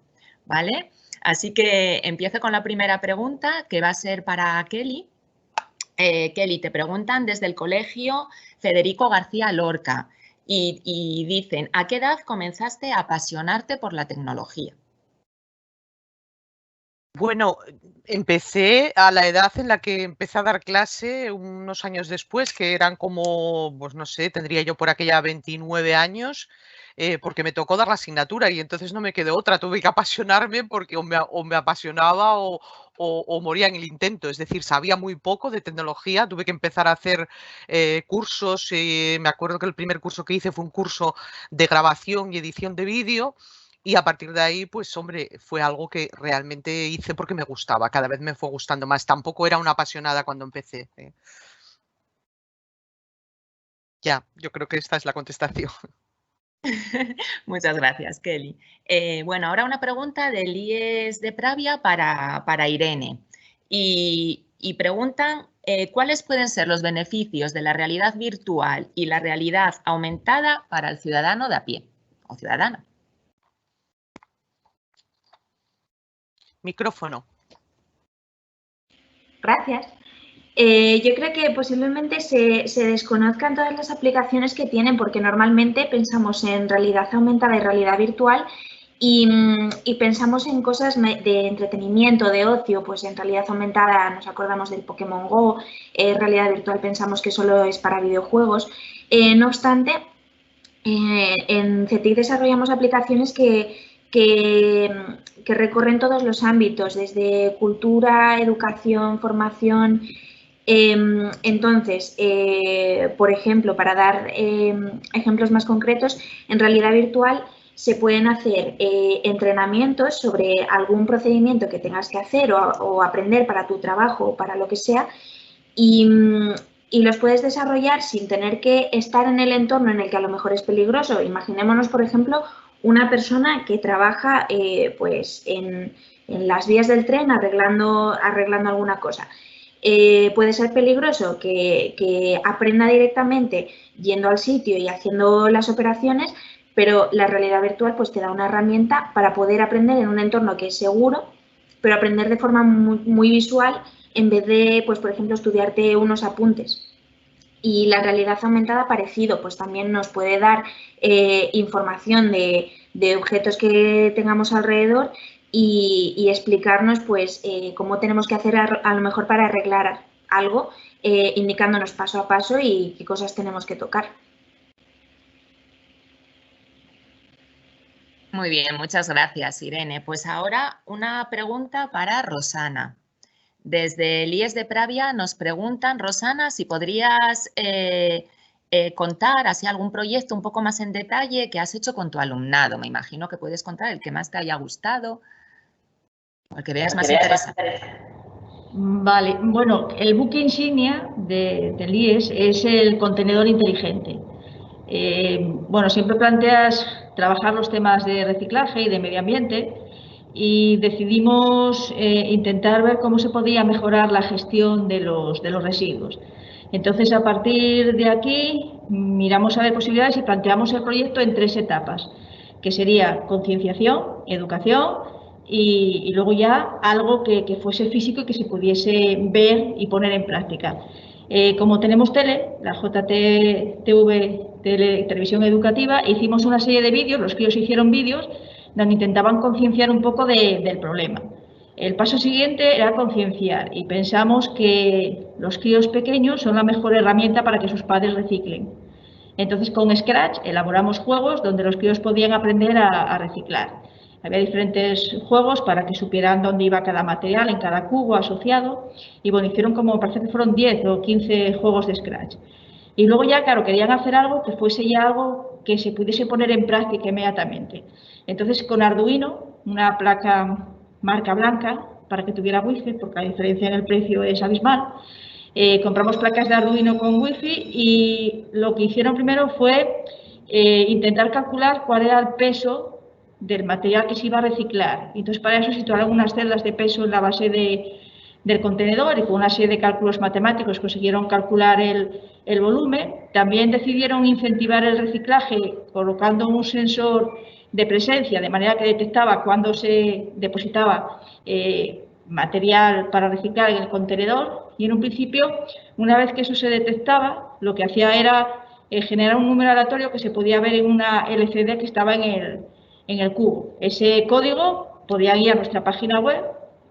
¿vale? Así que empiezo con la primera pregunta, que va a ser para Kelly. Kelly, te preguntan desde el colegio Federico García Lorca y dicen, ¿a qué edad comenzaste a apasionarte por la tecnología? Bueno, empecé a la edad en la que empecé a dar clase unos años después, que eran como, pues no sé, tendría yo por aquella 29 años, porque me tocó dar la asignatura y entonces no me quedó otra, tuve que apasionarme porque o me apasionaba o moría en el intento, es decir, sabía muy poco de tecnología, tuve que empezar a hacer cursos, me acuerdo que el primer curso que hice fue un curso de grabación y edición de vídeo. Y a partir de ahí, pues hombre, fue algo que realmente hice porque me gustaba, cada vez me fue gustando más. Tampoco era una apasionada cuando empecé. Ya, yo creo que esta es la contestación. Muchas gracias, Kelly. Bueno, ahora una pregunta del IES de Pravia para Irene. Y preguntan, ¿cuáles pueden ser los beneficios de la realidad virtual y la realidad aumentada para el ciudadano de a pie o ciudadana? Micrófono. Gracias. Yo creo que posiblemente se desconozcan todas las aplicaciones que tienen, porque normalmente pensamos en realidad aumentada y realidad virtual y pensamos en cosas de entretenimiento, de ocio. Pues en realidad aumentada nos acordamos del Pokémon Go, realidad virtual pensamos que solo es para videojuegos. No obstante, en CETIC desarrollamos aplicaciones que recorren todos los ámbitos, desde cultura, educación, formación. Entonces, por ejemplo, para dar ejemplos más concretos, en realidad virtual se pueden hacer entrenamientos sobre algún procedimiento que tengas que hacer o aprender para tu trabajo o para lo que sea, y los puedes desarrollar sin tener que estar en el entorno en el que a lo mejor es peligroso. Imaginémonos, por ejemplo, una persona que trabaja pues en las vías del tren arreglando alguna cosa. Puede ser peligroso que aprenda directamente yendo al sitio y haciendo las operaciones, pero la realidad virtual pues te da una herramienta para poder aprender en un entorno que es seguro, pero aprender de forma muy visual, en vez de, pues por ejemplo, estudiarte unos apuntes. Y la realidad aumentada, parecido, pues también nos puede dar información de objetos que tengamos alrededor y explicarnos pues cómo tenemos que hacer a lo mejor para arreglar algo, indicándonos paso a paso y qué cosas tenemos que tocar. Muy bien, muchas gracias, Irene. Pues ahora una pregunta para Rosana. Desde el IES de Pravia nos preguntan, Rosana, si podrías contar así algún proyecto un poco más en detalle que has hecho con tu alumnado. Me imagino que puedes contar el que más te haya gustado, o el que veas más interesante. Vale, bueno, el buque insignia del IES es el contenedor inteligente. Bueno, siempre planteas trabajar los temas de reciclaje y de medio ambiente y decidimos intentar ver cómo se podía mejorar la gestión de los residuos. Entonces, a partir de aquí, miramos a ver posibilidades y planteamos el proyecto en 3 etapas, que sería concienciación, educación y luego ya algo que fuese físico y que se pudiese ver y poner en práctica. Como tenemos tele, la JTV, Televisión Educativa, hicimos una serie de vídeos, los críos hicieron vídeos donde intentaban concienciar un poco del problema. El paso siguiente era concienciar y pensamos que los críos pequeños son la mejor herramienta para que sus padres reciclen. Entonces, con Scratch elaboramos juegos donde los críos podían aprender a reciclar. Había diferentes juegos para que supieran dónde iba cada material en cada cubo asociado y bueno, hicieron como, parece que fueron 10 o 15 juegos de Scratch. Y luego ya, claro, querían hacer algo que fuese ya algo que se pudiese poner en práctica inmediatamente. Entonces, con Arduino, una placa marca blanca para que tuviera wifi, porque la diferencia en el precio es abismal, compramos placas de Arduino con wifi y lo que hicieron primero fue intentar calcular cuál era el peso del material que se iba a reciclar. Entonces, para eso situaron unas celdas de peso en la base del contenedor y con una serie de cálculos matemáticos consiguieron calcular el volumen. También decidieron incentivar el reciclaje colocando un sensor de presencia, de manera que detectaba cuando se depositaba material para reciclar en el contenedor. Y en un principio, una vez que eso se detectaba, lo que hacía era generar un número aleatorio que se podía ver en una LCD que estaba en el cubo. Ese código podía ir a nuestra página web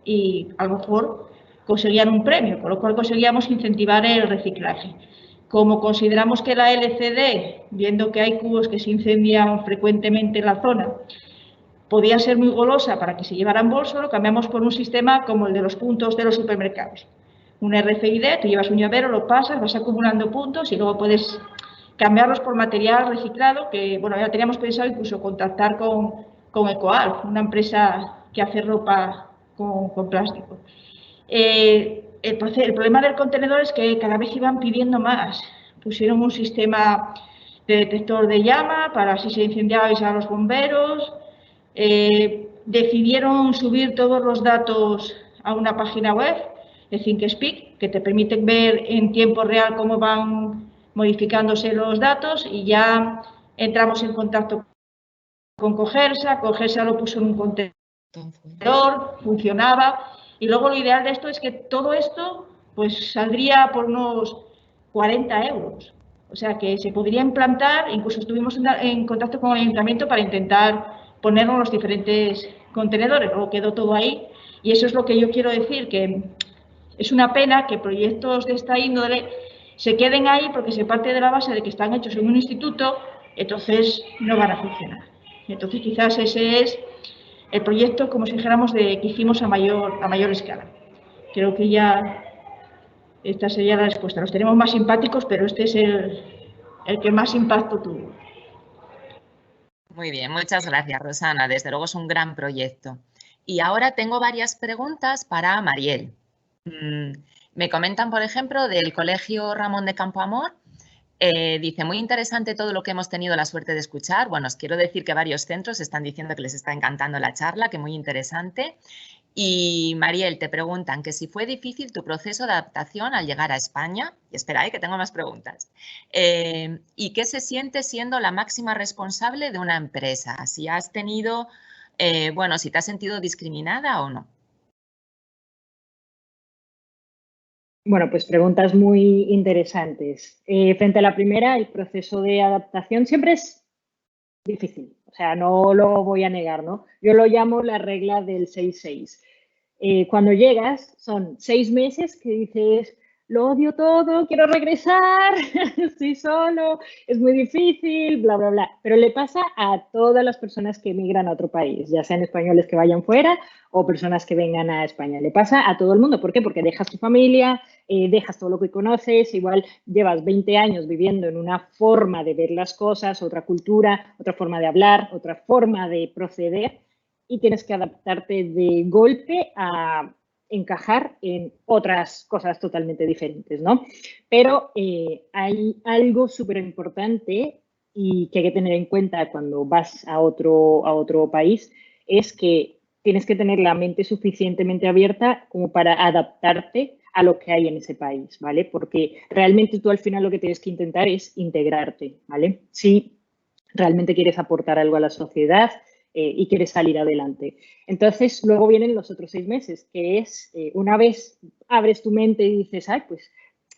y a lo mejor conseguían un premio, con lo cual conseguíamos incentivar el reciclaje. Como consideramos que la LCD, viendo que hay cubos que se incendian frecuentemente en la zona, podía ser muy golosa para que se llevaran bolso, lo cambiamos por un sistema como el de los puntos de los supermercados. Un RFID, tú llevas un llavero, lo pasas, vas acumulando puntos y luego puedes cambiarlos por material reciclado, que bueno, ya teníamos pensado incluso contactar con Ecoalf, una empresa que hace ropa con plástico. El problema del contenedor es que cada vez iban pidiendo más. Pusieron un sistema de detector de llama para si se incendiaba avisar a los bomberos. Decidieron subir todos los datos a una página web de ThinkSpeak que te permite ver en tiempo real cómo van modificándose los datos y ya entramos en contacto con Cogersa. Cogersa lo puso en un contenedor, funcionaba y luego lo ideal de esto es que todo esto pues saldría por unos 40 euros. O sea que se podría implantar, incluso estuvimos en contacto con el ayuntamiento para intentar ponernos los diferentes contenedores, luego quedó todo ahí. Y eso es lo que yo quiero decir, que es una pena que proyectos de esta índole se queden ahí porque se parte de la base de que están hechos en un instituto, entonces no van a funcionar. Entonces quizás ese es el proyecto, como si dijéramos, que hicimos a mayor escala. Creo que ya esta sería la respuesta. Los tenemos más simpáticos, pero este es el que más impacto tuvo. Muy bien, muchas gracias, Rosana. Desde luego es un gran proyecto. Y ahora tengo varias preguntas para Mariel. Me comentan, por ejemplo, del Colegio Ramón de Campoamor. Dice, muy interesante todo lo que hemos tenido la suerte de escuchar. Bueno, os quiero decir que varios centros están diciendo que les está encantando la charla, que muy interesante. Y Mariel, te preguntan que si fue difícil tu proceso de adaptación al llegar a España. Y espera, que tengo más preguntas. ¿Y qué se siente siendo la máxima responsable de una empresa? Si has tenido, bueno, si te has sentido discriminada o no. Bueno, pues preguntas muy interesantes. Frente a la primera, el proceso de adaptación siempre es difícil, o sea, no lo voy a negar, ¿no? Yo lo llamo la regla del 6-6. Cuando llegas, son 6 meses que dices, lo odio todo, quiero regresar, estoy solo, es muy difícil, bla, bla, bla. Pero le pasa a todas las personas que emigran a otro país, ya sean españoles que vayan fuera o personas que vengan a España. Le pasa a todo el mundo. ¿Por qué? Porque dejas tu familia, dejas todo lo que conoces, igual llevas 20 años viviendo en una forma de ver las cosas, otra cultura, otra forma de hablar, otra forma de proceder y tienes que adaptarte de golpe a encajar en otras cosas totalmente diferentes, ¿no? Pero hay algo súper importante y que hay que tener en cuenta cuando vas a otro país, es que tienes que tener la mente suficientemente abierta como para adaptarte a lo que hay en ese país, ¿vale? Porque realmente tú al final lo que tienes que intentar es integrarte, ¿vale? Si realmente quieres aportar algo a la sociedad y quieres salir adelante. Entonces, luego vienen los otros 6 meses, que es una vez abres tu mente y dices, ay, pues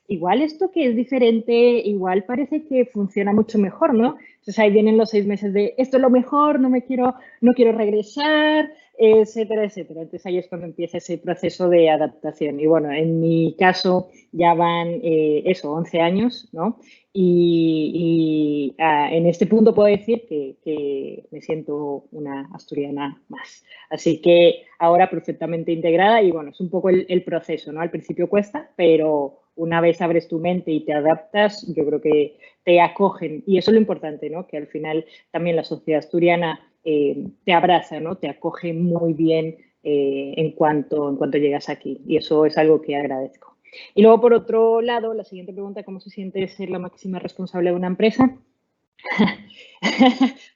igual esto que es diferente, igual parece que funciona mucho mejor, ¿no? Entonces ahí vienen los 6 meses de esto es lo mejor, no quiero regresar, etcétera, etcétera. Entonces ahí es cuando empieza ese proceso de adaptación. Y bueno, en mi caso ya van 11 años, ¿no? Y en este punto puedo decir que me siento una asturiana más. Así que ahora perfectamente integrada y bueno, es un poco el proceso, ¿no? Al principio cuesta, pero una vez abres tu mente y te adaptas, yo creo que te acogen. Y eso es lo importante, ¿no? Que al final también la sociedad asturiana te abraza, ¿no? Te acoge muy bien en cuanto llegas aquí. Y eso es algo que agradezco. Y luego, por otro lado, la siguiente pregunta, ¿cómo se siente ser la máxima responsable de una empresa?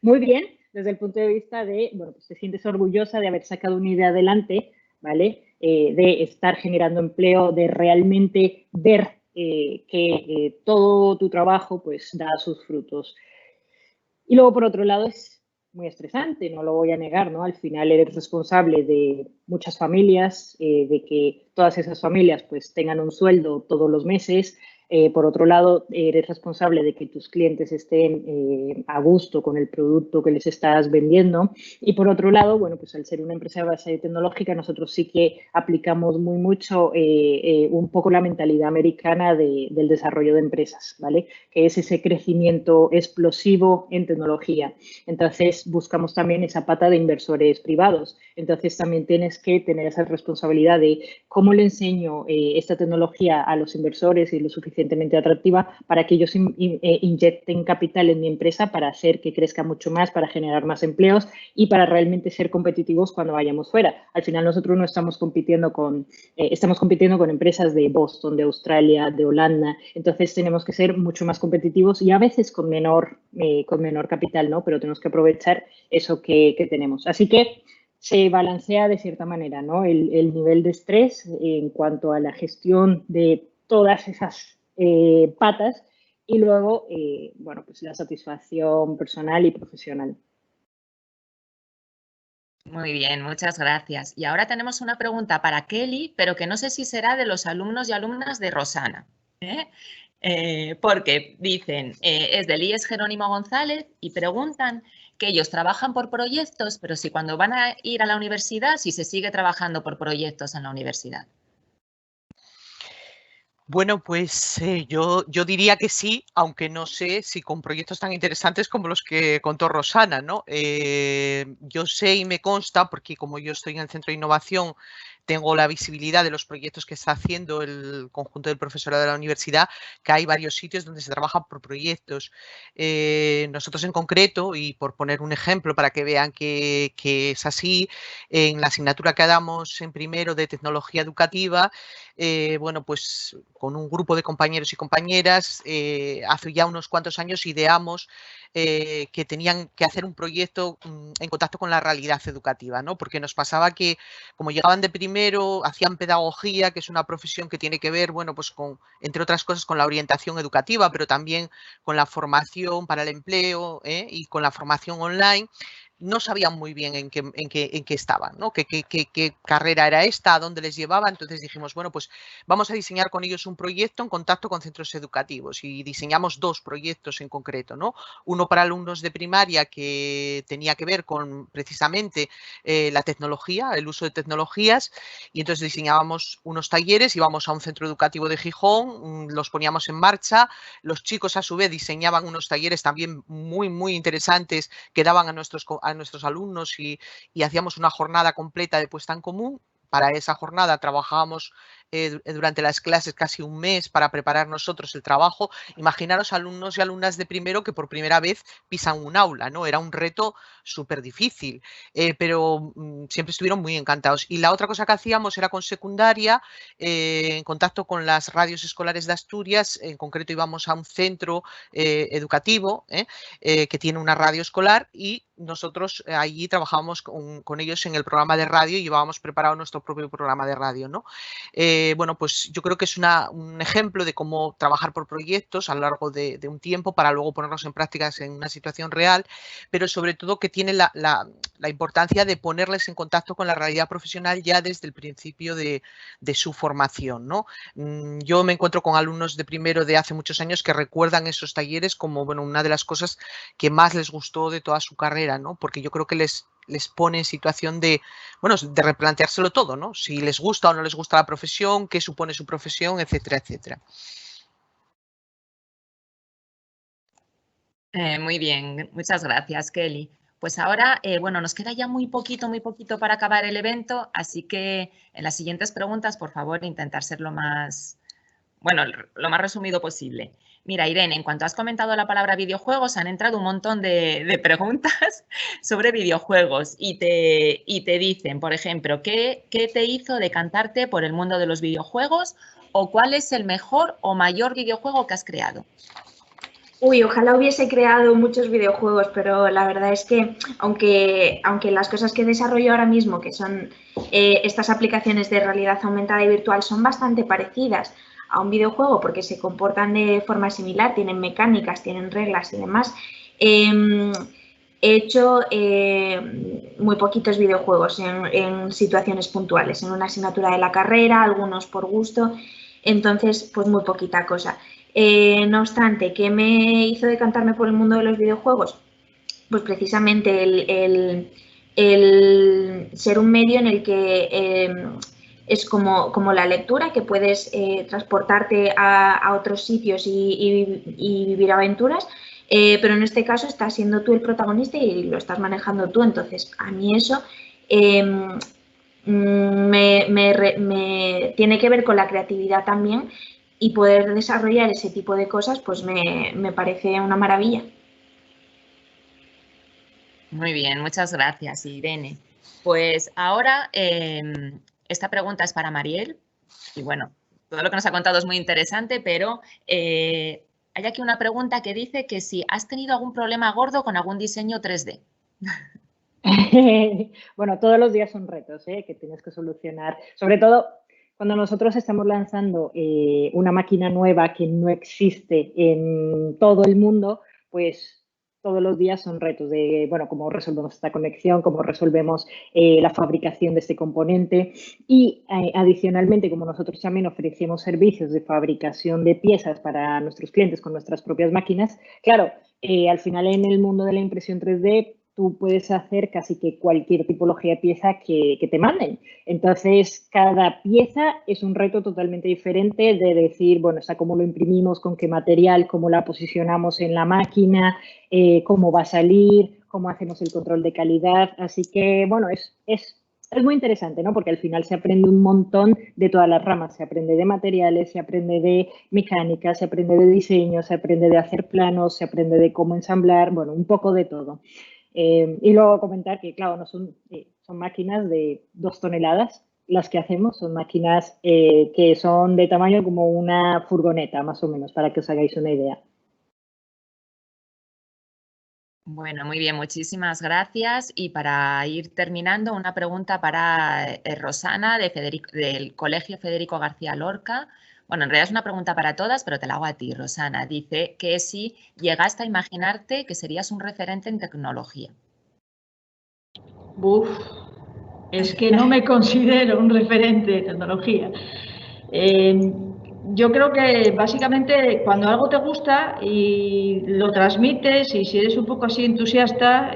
Muy bien, desde el punto de vista de, bueno, pues te sientes orgullosa de haber sacado una idea adelante, ¿vale? De estar generando empleo, de realmente ver que todo tu trabajo pues da sus frutos. Y luego, por otro lado, es muy estresante, no lo voy a negar, ¿no? Al final eres responsable de muchas familias, de que todas esas familias pues tengan un sueldo todos los meses. Por otro lado, eres responsable de que tus clientes estén a gusto con el producto que les estás vendiendo. Y por otro lado, bueno, pues al ser una empresa de base tecnológica, nosotros sí que aplicamos mucho un poco la mentalidad americana del desarrollo de empresas, ¿vale? Que es ese crecimiento explosivo en tecnología. Entonces, buscamos también esa pata de inversores privados. Entonces, también tienes que tener esa responsabilidad de cómo le enseño esta tecnología a los inversores y lo suficientemente atractiva para que ellos inyecten capital en mi empresa para hacer que crezca mucho más, para generar más empleos y para realmente ser competitivos cuando vayamos fuera. Al final nosotros no estamos compitiendo estamos compitiendo con empresas de Boston, de Australia, de Holanda. Entonces tenemos que ser mucho más competitivos y a veces con menor capital, ¿no? Pero tenemos que aprovechar eso que tenemos. Así que se balancea de cierta manera, ¿no? El nivel de estrés en cuanto a la gestión de todas esas patas y luego, bueno, pues la satisfacción personal y profesional. Muy bien, muchas gracias. Y ahora tenemos una pregunta para Kelly, pero que no sé si será de los alumnos y alumnas de Rosana. Porque dicen, es del IES Jerónimo González y preguntan que ellos trabajan por proyectos, pero si cuando van a ir a la universidad, si se sigue trabajando por proyectos en la universidad. Bueno, pues yo diría que sí, aunque no sé si con proyectos tan interesantes como los que contó Rosana, ¿no? Yo sé y me consta, porque como yo estoy en el Centro de Innovación, tengo la visibilidad de los proyectos que está haciendo el conjunto del profesorado de la universidad, que hay varios sitios donde se trabaja por proyectos. Nosotros en concreto, y por poner un ejemplo para que vean que es así, en la asignatura que damos en primero de tecnología educativa, bueno, pues con un grupo de compañeros y compañeras, hace ya unos cuantos años ideamos que tenían que hacer un proyecto en contacto con la realidad educativa, ¿no? Porque nos pasaba que como llegaban de primero, hacían pedagogía, que es una profesión que tiene que ver, bueno, pues con, entre otras cosas, con la orientación educativa, pero también con la formación para el empleo y con la formación online. No sabían muy bien en qué estaban, ¿no? ¿Qué carrera era esta? ¿A dónde les llevaba? Entonces dijimos, bueno, pues vamos a diseñar con ellos un proyecto en contacto con centros educativos y diseñamos 2 proyectos en concreto, ¿no? Uno para alumnos de primaria que tenía que ver con precisamente la tecnología, el uso de tecnologías, y entonces diseñábamos unos talleres, íbamos a un centro educativo de Gijón, los poníamos en marcha, los chicos a su vez diseñaban unos talleres también muy interesantes que daban a nuestros alumnos y hacíamos una jornada completa de puesta en común. Para esa jornada trabajábamos durante las clases casi un mes para preparar nosotros el trabajo. Imaginaros alumnos y alumnas de primero que por primera vez pisan un aula, ¿no? Era un reto súper difícil, pero siempre estuvieron muy encantados. Y la otra cosa que hacíamos era con secundaria, en contacto con las radios escolares de Asturias, en concreto íbamos a un centro educativo que tiene una radio escolar y nosotros allí trabajábamos con ellos en el programa de radio y llevábamos preparado nuestro propio programa de radio, ¿no? Bueno, pues yo creo que es un ejemplo de cómo trabajar por proyectos a lo largo de un tiempo para luego ponerlos en prácticas en una situación real, pero sobre todo que tiene la importancia de ponerles en contacto con la realidad profesional ya desde el principio de su formación, ¿no? Yo me encuentro con alumnos de primero de hace muchos años que recuerdan esos talleres como, bueno, una de las cosas que más les gustó de toda su carrera, ¿no? Porque yo creo que les pone en situación de, bueno, de replanteárselo todo, ¿no? Si les gusta o no les gusta la profesión, qué supone su profesión, etcétera, etcétera. Muy bien, muchas gracias, Kelly. Pues ahora, bueno, nos queda ya muy poquito para acabar el evento, así que en las siguientes preguntas, por favor, intentar ser lo más resumido posible. Mira, Irene, en cuanto has comentado la palabra videojuegos, han entrado un montón de preguntas sobre videojuegos y te dicen, por ejemplo, ¿qué te hizo decantarte por el mundo de los videojuegos o cuál es el mejor o mayor videojuego que has creado? Uy, ojalá hubiese creado muchos videojuegos, pero la verdad es que aunque las cosas que desarrollo ahora mismo, que son estas aplicaciones de realidad aumentada y virtual, son bastante parecidas a un videojuego porque se comportan de forma similar, tienen mecánicas, tienen reglas y demás, he hecho muy poquitos videojuegos en situaciones puntuales, en una asignatura de la carrera, algunos por gusto, entonces pues muy poquita cosa. No obstante, ¿qué me hizo decantarme por el mundo de los videojuegos? Pues precisamente el ser un medio en el que es como la lectura, que puedes transportarte a otros sitios y vivir aventuras, pero en este caso estás siendo tú el protagonista y lo estás manejando tú. Entonces, a mí eso me tiene que ver con la creatividad también, y poder desarrollar ese tipo de cosas pues me parece una maravilla. Muy bien, muchas gracias, Irene. Pues ahora esta pregunta es para Mariel y bueno, todo lo que nos ha contado es muy interesante, pero hay aquí una pregunta que dice que si has tenido algún problema gordo con algún diseño 3D. Bueno, todos los días son retos que tienes que solucionar, sobre todo cuando nosotros estamos lanzando una máquina nueva que no existe en todo el mundo, pues todos los días son retos de, bueno, cómo resolvemos esta conexión, cómo resolvemos la fabricación de este componente y adicionalmente, como nosotros también ofrecemos servicios de fabricación de piezas para nuestros clientes con nuestras propias máquinas, claro, al final en el mundo de la impresión 3D tú puedes hacer casi que cualquier tipología de pieza que te manden. Entonces, cada pieza es un reto totalmente diferente de decir, bueno, cómo lo imprimimos, con qué material, cómo la posicionamos en la máquina, cómo va a salir, cómo hacemos el control de calidad. Así que, bueno, es muy interesante, ¿no? Porque al final se aprende un montón de todas las ramas. Se aprende de materiales, se aprende de mecánica, se aprende de diseño, se aprende de hacer planos, se aprende de cómo ensamblar, bueno, un poco de todo. Y luego comentar que, claro, no son máquinas de 2 toneladas las que hacemos, son máquinas que son de tamaño como una furgoneta, más o menos, para que os hagáis una idea. Bueno, muy bien, muchísimas gracias. Y para ir terminando, una pregunta para Rosana del Colegio Federico García Lorca. Bueno, en realidad es una pregunta para todas, pero te la hago a ti, Rosana. Dice que si llegaste a imaginarte que serías un referente en tecnología. Uf, es que no me considero un referente de tecnología. Yo creo que básicamente cuando algo te gusta y lo transmites y si eres un poco así entusiasta,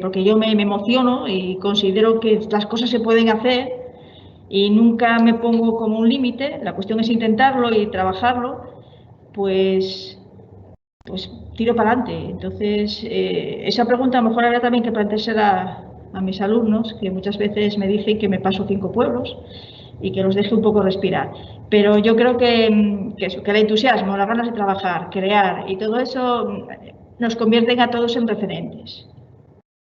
porque yo me emociono y considero que las cosas se pueden hacer y nunca me pongo como un límite, la cuestión es intentarlo y trabajarlo, pues tiro para adelante. Entonces, esa pregunta a lo mejor habría también que planteársela a mis alumnos, que muchas veces me dicen que me paso 5 pueblos y que los deje un poco respirar. Pero yo creo que el entusiasmo, las ganas de trabajar, crear y todo eso nos convierten a todos en referentes.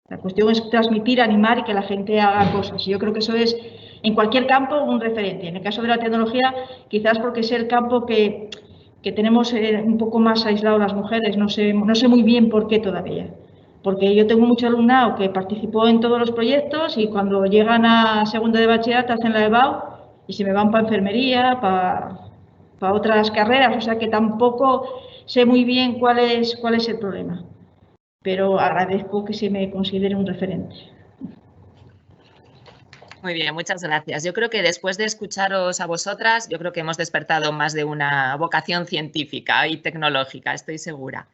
La cuestión es transmitir, animar y que la gente haga cosas. Yo creo que eso es, en cualquier campo, un referente. En el caso de la tecnología, quizás porque es el campo que tenemos un poco más aislado las mujeres. No sé muy bien por qué todavía. Porque yo tengo mucho alumnado que participó en todos los proyectos y cuando llegan a segundo de bachillerato hacen la EBAU y se me van para enfermería, para otras carreras. O sea que tampoco sé muy bien cuál es el problema. Pero agradezco que se me considere un referente. Muy bien, muchas gracias. Yo creo que después de escucharos a vosotras, yo creo que hemos despertado más de una vocación científica y tecnológica, estoy segura.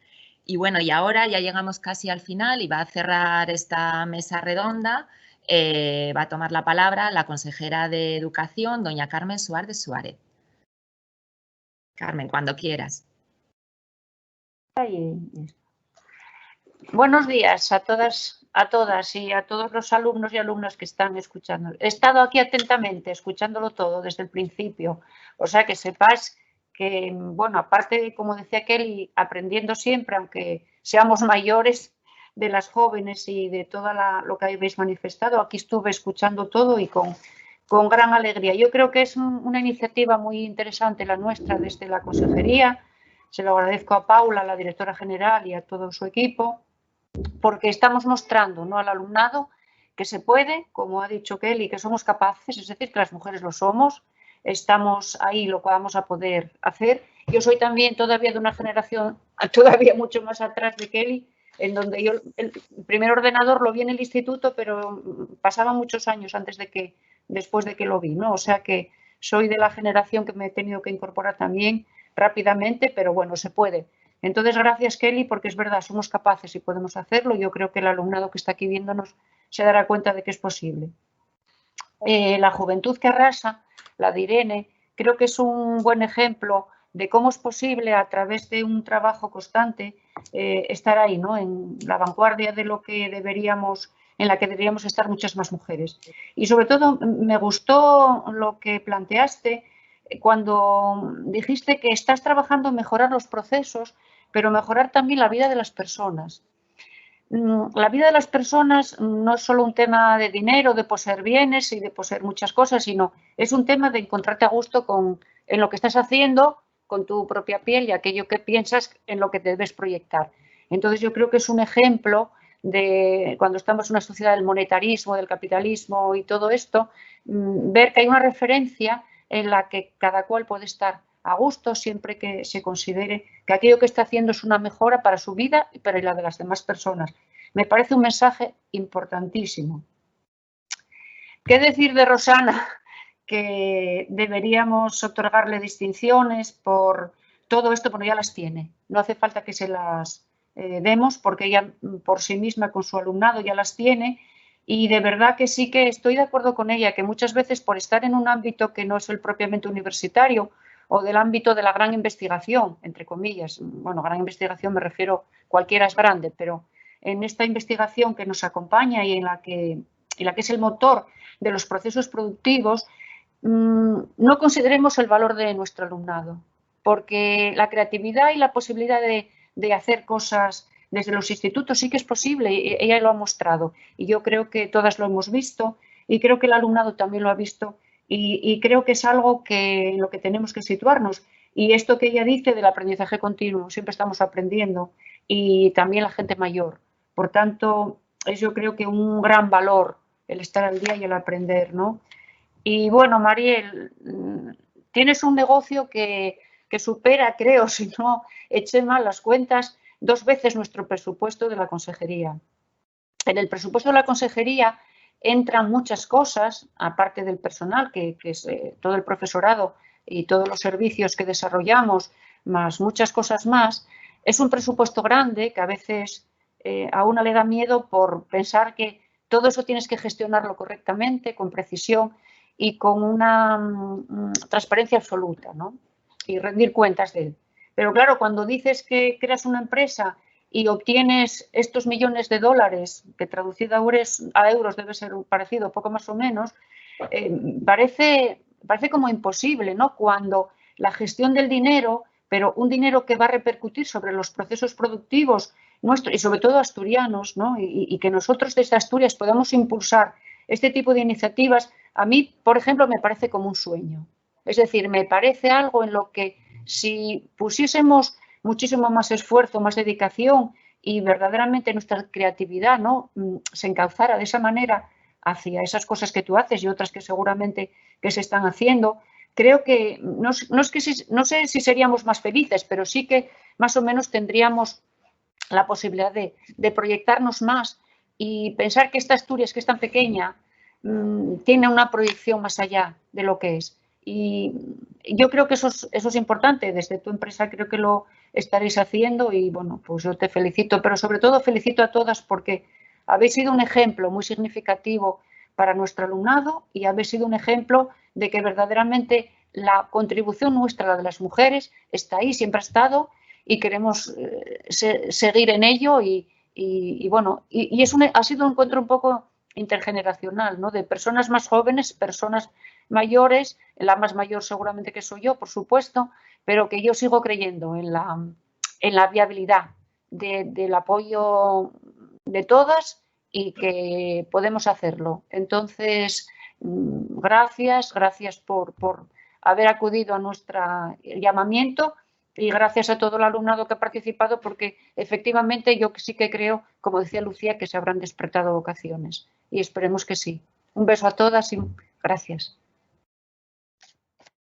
Y bueno, y ahora ya llegamos casi al final y va a cerrar esta mesa redonda. Va a tomar la palabra la consejera de Educación, doña Carmen Suárez Suárez. Carmen, cuando quieras. Buenos días a todas y a todos los alumnos y alumnas que están escuchando. He estado aquí atentamente, escuchándolo todo desde el principio. O sea, que sepáis que, bueno, aparte, como decía Kelly, aprendiendo siempre, aunque seamos mayores, de las jóvenes y de todo lo que habéis manifestado, aquí estuve escuchando todo y con gran alegría. Yo creo que es una iniciativa muy interesante la nuestra desde la consejería. Se lo agradezco a Paula, la directora general, y a todo su equipo, porque estamos mostrando, ¿no?, al alumnado que se puede, como ha dicho Kelly, que somos capaces, es decir, que las mujeres lo somos, estamos ahí, lo vamos a poder hacer. Yo soy también todavía de una generación todavía mucho más atrás de Kelly, en donde yo el primer ordenador lo vi en el instituto, pero pasaban muchos años después de que lo vi, ¿no? O sea que soy de la generación que me he tenido que incorporar también rápidamente, pero bueno, se puede. Entonces, gracias, Kelly, porque es verdad, somos capaces y podemos hacerlo. Yo creo que el alumnado que está aquí viéndonos se dará cuenta de que es posible. La juventud que arrasa, la de Irene, creo que es un buen ejemplo de cómo es posible, a través de un trabajo constante, estar ahí, ¿no?, en la vanguardia de lo que en la que deberíamos estar muchas más mujeres. Y sobre todo me gustó lo que planteaste cuando dijiste que estás trabajando en mejorar los procesos, pero mejorar también la vida de las personas. La vida de las personas no es solo un tema de dinero, de poseer bienes y de poseer muchas cosas, sino es un tema de encontrarte a gusto en lo que estás haciendo, con tu propia piel y aquello que piensas en lo que te debes proyectar. Entonces yo creo que es un ejemplo de cuando estamos en una sociedad del monetarismo, del capitalismo y todo esto, ver que hay una referencia en la que cada cual puede estar a gusto, siempre que se considere que aquello que está haciendo es una mejora para su vida y para la de las demás personas. Me parece un mensaje importantísimo. ¿Qué decir de Rosana? Que deberíamos otorgarle distinciones por todo esto, bueno, ya las tiene. No hace falta que se las demos porque ella por sí misma con su alumnado ya las tiene. Y de verdad que sí que estoy de acuerdo con ella, que muchas veces por estar en un ámbito que no es el propiamente universitario o del ámbito de la gran investigación, entre comillas, bueno, gran investigación me refiero, cualquiera es grande, pero en esta investigación que nos acompaña y en la que es el motor de los procesos productivos, no consideremos el valor de nuestro alumnado, porque la creatividad y la posibilidad de hacer cosas desde los institutos sí que es posible, ella lo ha mostrado y yo creo que todas lo hemos visto y creo que el alumnado también lo ha visto y creo que es algo en lo que tenemos que situarnos. Y esto que ella dice del aprendizaje continuo, siempre estamos aprendiendo, y también la gente mayor. Por tanto, es yo creo que un gran valor el estar al día y el aprender, ¿no? Y bueno, Mariel, tienes un negocio que supera, creo, si no eché mal las cuentas, 2 veces nuestro presupuesto de la consejería. En el presupuesto de la consejería entran muchas cosas, aparte del personal, que es todo el profesorado y todos los servicios que desarrollamos, más muchas cosas más. Es un presupuesto grande que a veces a una le da miedo por pensar que todo eso tienes que gestionarlo correctamente, con precisión y con una transparencia absoluta, ¿no? Y rendir cuentas de él. Pero claro, cuando dices que creas una empresa y obtienes estos millones de dólares, que traducido a euros debe ser parecido, poco más o menos, parece como imposible, ¿no? Cuando la gestión del dinero, pero un dinero que va a repercutir sobre los procesos productivos nuestros y sobre todo asturianos, ¿no? Y que nosotros desde Asturias podamos impulsar este tipo de iniciativas, a mí, por ejemplo, me parece como un sueño. Es decir, me parece algo en lo que si pusiésemos muchísimo más esfuerzo, más dedicación y verdaderamente nuestra creatividad, ¿no?, se encauzara de esa manera hacia esas cosas que tú haces y otras que seguramente que se están haciendo, creo que no sé si seríamos más felices, pero sí que más o menos tendríamos la posibilidad de proyectarnos más y pensar que esta Asturias, que es tan pequeña, tiene una proyección más allá de lo que es. Y yo creo que eso es importante. Desde tu empresa creo que lo estaréis haciendo y, bueno, pues yo te felicito, pero sobre todo felicito a todas porque habéis sido un ejemplo muy significativo para nuestro alumnado y habéis sido un ejemplo de que verdaderamente la contribución nuestra, la de las mujeres, está ahí, siempre ha estado y queremos seguir en ello y bueno, ha sido un encuentro un poco intergeneracional, ¿no? De personas más jóvenes, personas mayores, la más mayor seguramente que soy yo, por supuesto, pero que yo sigo creyendo en la viabilidad del apoyo de todas y que podemos hacerlo. Entonces, gracias por haber acudido a nuestro llamamiento y gracias a todo el alumnado que ha participado porque efectivamente yo sí que creo, como decía Lucía, que se habrán despertado vocaciones y esperemos que sí. Un beso a todas y gracias.